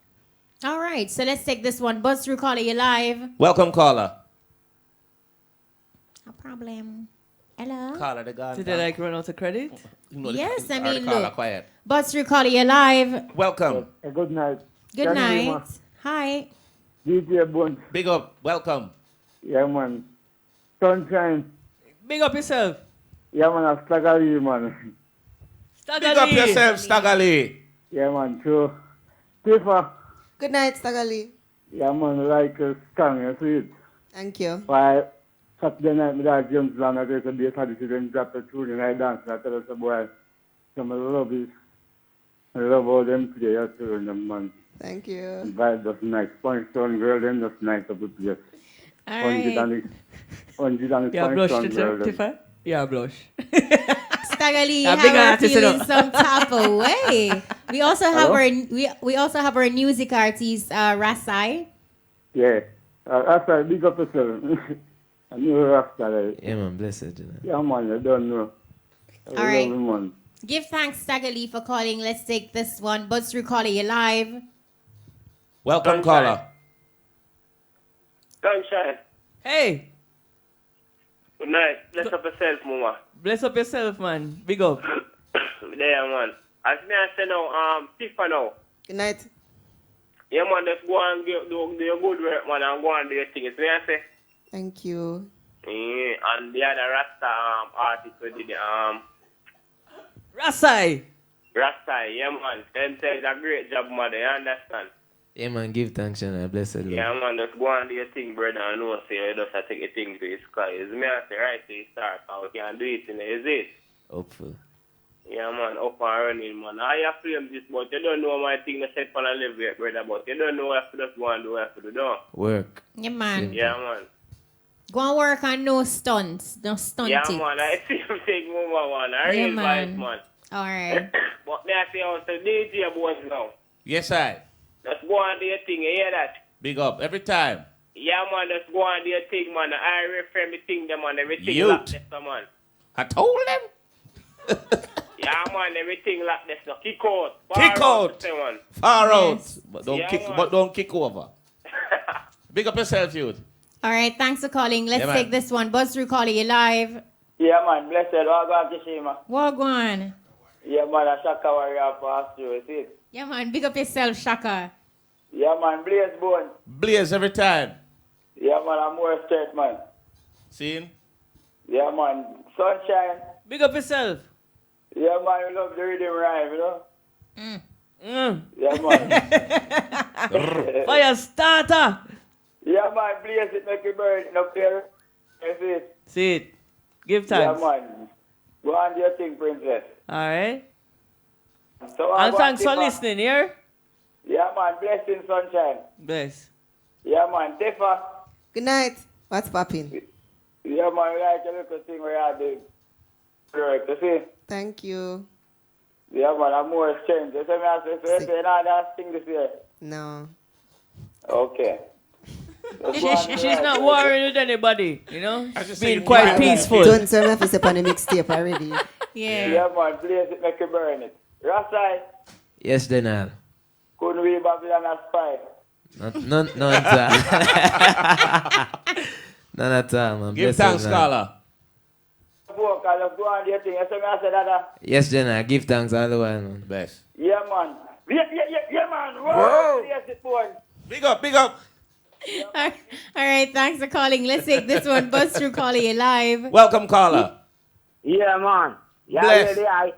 All right, so let's take this one. Buzz through, calling you live. Welcome, caller. No problem. Hello. Caller, the guy. Did they like run out of credit? Yes, I mean, caller, look. quiet. Buzz through, calling you live. Welcome. Good night. Good night. Hi. DJ Bones. Big up. Welcome. Yeah, man. Sunshine. Big up yourself. Yeah, man. I'm Staggery, man. Big up yourself, Staggerly. Yeah, man. So, Tifa. Good night, Stagali. Yeah, man. Like a strong, you see it. Thank you. Why, Saturday night, me that James Brown, I take a day for the student, drop the tune, and I dance. I tell us, boy, some of the love is, I love all them play, you too, them, man. Thank you. Vibe just nice. Punch Stone girl, them just nice of the place. All right. Yeah, blush, Tifa. Yeah, blush. Stagali, A have big her artist, you feeling know. some type of way. We also have Hello? we also have our music artist Rasai. Yeah. That's right, big up yourself. I know Rasta, Yeah, man, blessed. You know. yeah, man, you don't know. All right. Love you, man. Give thanks, Stagali, for calling. Let's take this one. Buzz through, calling you live. Welcome, caller. Sunshine. Hey, Good night. Bless up yourself, Mama. bless up yourself, man. Big up. There, man. As me I say now, Tifa now. Good night. Yeah, man, just go and do your good work, man, and go and do your thing. It's me I say. Thank you. And the other Rasta artist who did Rasai. Rasta, yeah man. Them said a great job, man. You understand? Yeah, man, give thanks and blessed Lord. Yeah, man. Just go and do your thing, brother. I know, say you just take your thing to the sky. It's me, I say, right to the start. How we can do it, you know, is it? Hopeful. Yeah, man, up and running, man. I have framed this, but you don't know my thing to set for a live yet, brother. But you don't know what to just go and do what to do, no? Work. Yeah, man. Yeah, man. Go and work on no stunts. No stunting. Yeah, man. I see you take move one. I Yeah, real man. vibes, man. All right. But me, I say, I was the DJ boys now. Yes, I. Just go and do your thing, you hear that? Big up every time. Yeah, man, just go and do your thing, man. I refer me thing, them, man. Everything Youth. like this, man. I told them. Yeah, man, everything like this. No, kick out. Kick out. Say, man. Far Yes. out. But don't Yeah, kick. man. But don't kick over. Big up yourself, youth. All right. Thanks for calling. Let's Yeah, man. take this one. Buzz through calling you live. Yeah, man, blessed. Welcome to Shima. Wagwan. Yeah, man, a Shaka warrior past you, see it? Yeah, man. Big up yourself, Shaka. Yeah, man, blaze bone. Blaze every time. Yeah, man, I'm more straight, man. Seen? Yeah, man, sunshine. Big up yourself. Yeah, man, we love the rhythm rhyme, you know? Yeah, man. Fire starter. Yeah, man, blaze it, make it burn it up there. You see it? See it. Give thanks. Yeah, man. Go on do your thing, princess. All right. So, And thanks for Tifa. listening here. Yeah, man, blessing, sunshine. Bless. Yeah, man, Tifa. Good night. What's popping? Yeah, man, we like a little thing where I do. Correct, you see? Thank you. Yeah, man, I'm more strange. You see me, I say, so you say, nah, that thing this year. No. Okay. She's not worrying with anybody, you know? She's being saying quite you- peaceful. Don't tell me if it's up on the mixtape already. Yeah, man, blaze it, make it burn it. Rasai, Yes, Denal. couldn't we Babylon a spy? None at all. None at all, man. Give Bless thanks, you, man. scholar. Vocal, just go on do your thing. You see me, I say that. Yes, Denal. Give thanks all the while, man. Best. Yeah, man. Yeah, man. Whoa. Blaze it, boy. Big up, big up. All right. Thanks for calling. Let's take this one. Buzz through calling you live. Welcome, caller. Yeah, man. Yeah, Bless. ready, aye.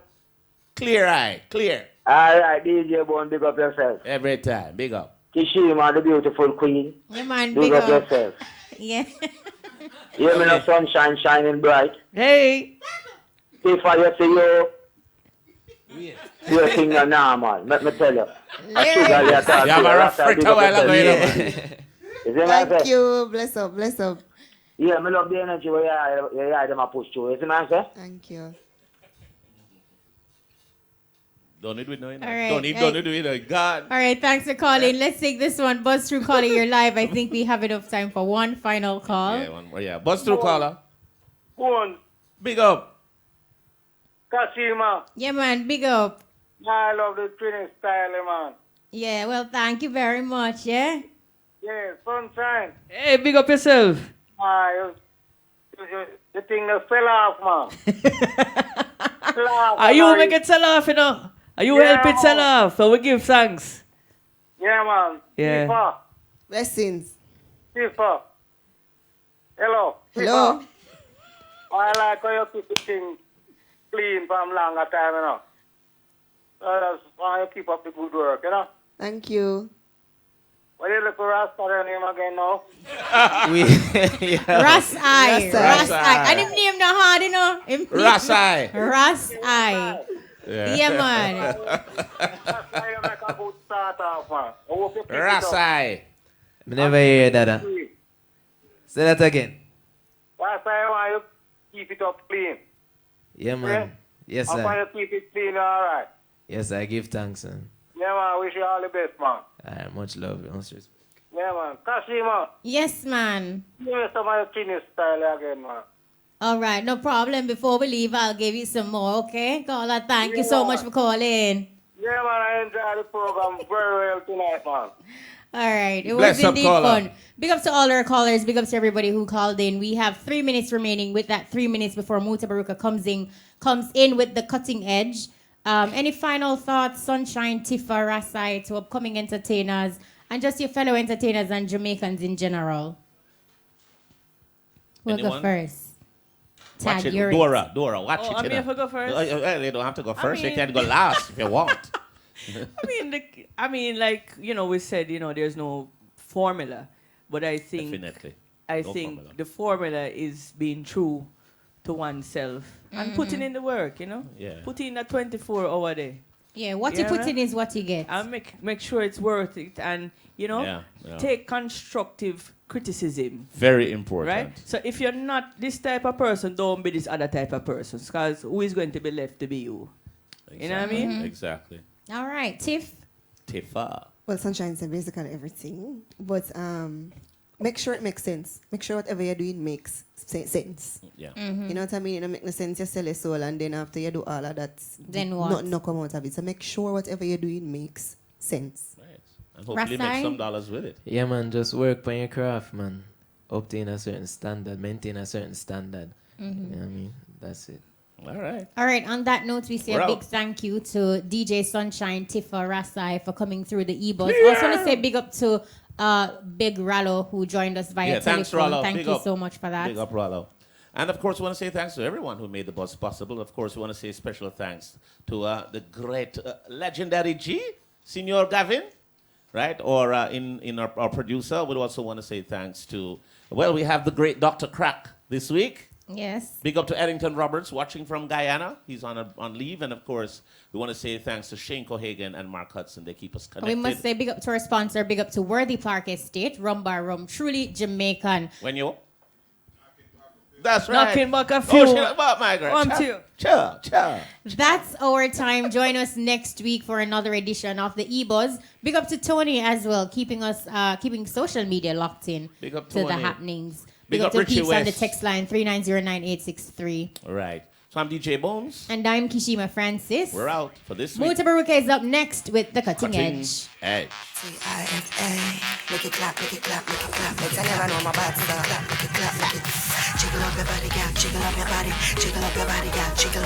Clear eye, clear. All right, DJ Bone, big up yourself. Every time, big up. Kishima, the beautiful queen. Yeah, man. Big up yourself. Yeah. Yeah, me no sunshine shining bright. Hey. Tifa, you see you. Your thing are normal. Let me tell you. I should have let her You have do a it. rough That's fritter how while big up ago, you know, yourself. man. You see what I Thank say? you. Bless up. Bless up. Yeah, me love the energy where you hear them a push through. You see what I say? Thank you. Don't need to do it. All right, Don't need to do it. God. All right. Thanks for calling. Let's take this one. Buzz through calling you live. I think we have enough time for one final call. Yeah, one more. Yeah. Buzz through, caller. Go on. Big up. Kashima. Yeah, man. Big up. I love the training style, man. Yeah. Well, thank you very much. Yeah. Yeah, sunshine. Hey, big up yourself. The thing that fell off, man. Are you make it sell off, you know? Are you Yeah. help it sell off? So we give thanks. Yeah, man. Yeah. Tifa. Blessings. Tifa. Hello. Hello. Tifa. I like how you keep the thing clean from longer time, you know. That's why you keep up the good work, you know. Thank you. What do you look for Rasta name again now? Ras Eye. Ras Ras Eye. Eye. And him name not hard, you know. Him name- Ras Eye. Ras Eye. Yeah, man. That's why you make a good start off, man. I hope you keep it up. I Rasai. never hear that. Say that again. That's why I want you keep it up clean. Yeah, man. Yes, I want sir. you keep it clean, all right. Yes, I give thanks, man. Yeah, man. I wish you all the best, man. All right, much love. Much respect. Yeah, man. Kashima. Yes, man. Yeah, some of your tennis style again, man. All right, no problem. Before we leave, I'll give you some more, okay? Caller, thank you so much for calling. Yeah, man. I enjoy the program very well tonight, man. All right, it Bless was up, indeed caller. fun. Big up to all our callers. Big up to everybody who called in. We have 3 minutes remaining. With that 3 minutes before Muta Baruka comes in with the cutting edge. Any final thoughts, Sunshine, Tifa, Rasai, to upcoming entertainers, and just your fellow entertainers and Jamaicans in general? We'll go Anyone? first. Watch Tag, it. you're Dora, watch it. I mean, you if I go first? You don't have to go I first. You mean- can go last if you want. I mean, like, we said, there's no formula, but I think Definitely. I No think formula. the formula is being true to oneself and putting in the work, Yeah. Put in a 24-hour day. Yeah, what you put in is what you get. And make sure it's worth it, and Yeah. take constructive criticism. Very important. Right? So if you're not this type of person, don't be this other type of person, because who is going to be left to be you? You know what I mean? Exactly. All right, Tiff. Tifa. Well, Sunshine said basically everything, but make sure it makes sense. Make sure whatever you're doing makes sense. Yeah. You know what I mean? It don't make no sense. You sell your soul, and then after you do all of that, Then what? Nothing no come out of it. So make sure whatever you're doing makes sense. And hopefully make some dollars with it. Yeah, man, just work on your craft, man. Obtain a certain standard, maintain a certain standard. You know what I mean? That's it. All right. All right, on that note, we say We're a big out. thank you to DJ Sunshine, Tifa, Rasai for coming through the e-bus. Also want to say big up to Big Rallo who joined us via telephone. Thanks, Rollo. Thank Big you up. so much for that. Big up, Rollo. And of course, we want to say thanks to everyone who made the bus possible. Of course, we want to say special thanks to the great, legendary G, Senor Gavin, right? Or in our producer. We also want to say thanks to, well, we have the great Dr. Crack this week. Yes. Big up to Eddington Roberts watching from Guyana. He's on leave. And of course, we want to say thanks to Shane Cohagen and Mark Hudson. They keep us connected. We must say big up to our sponsor, big up to Worthy Park Estate, Rum Bar Rum, truly Jamaican. When you? That's right. Knocking back a Oh, few. shit, about Margaret. One, Cha, two. cha. That's our time. Join us next week for another edition of the E-Buzz. Big up to Tony as well, keeping us keeping social media locked in Big up to the Tony. happenings. Big Big up up to Richie peeps on the West. text line 3909863. All right. So I'm DJ Bones. And I'm Kishima Francis. We're out for this week. Muta Baruka is up next with the Cutting Edge. Edge. Tifa, make it clap, make it clap, make it clap. Make I never know my bad stuff. Clap, make it clap, make it. Jiggle up your body, girl. Jiggle up your body. Jiggle up your body, girl. Jiggle.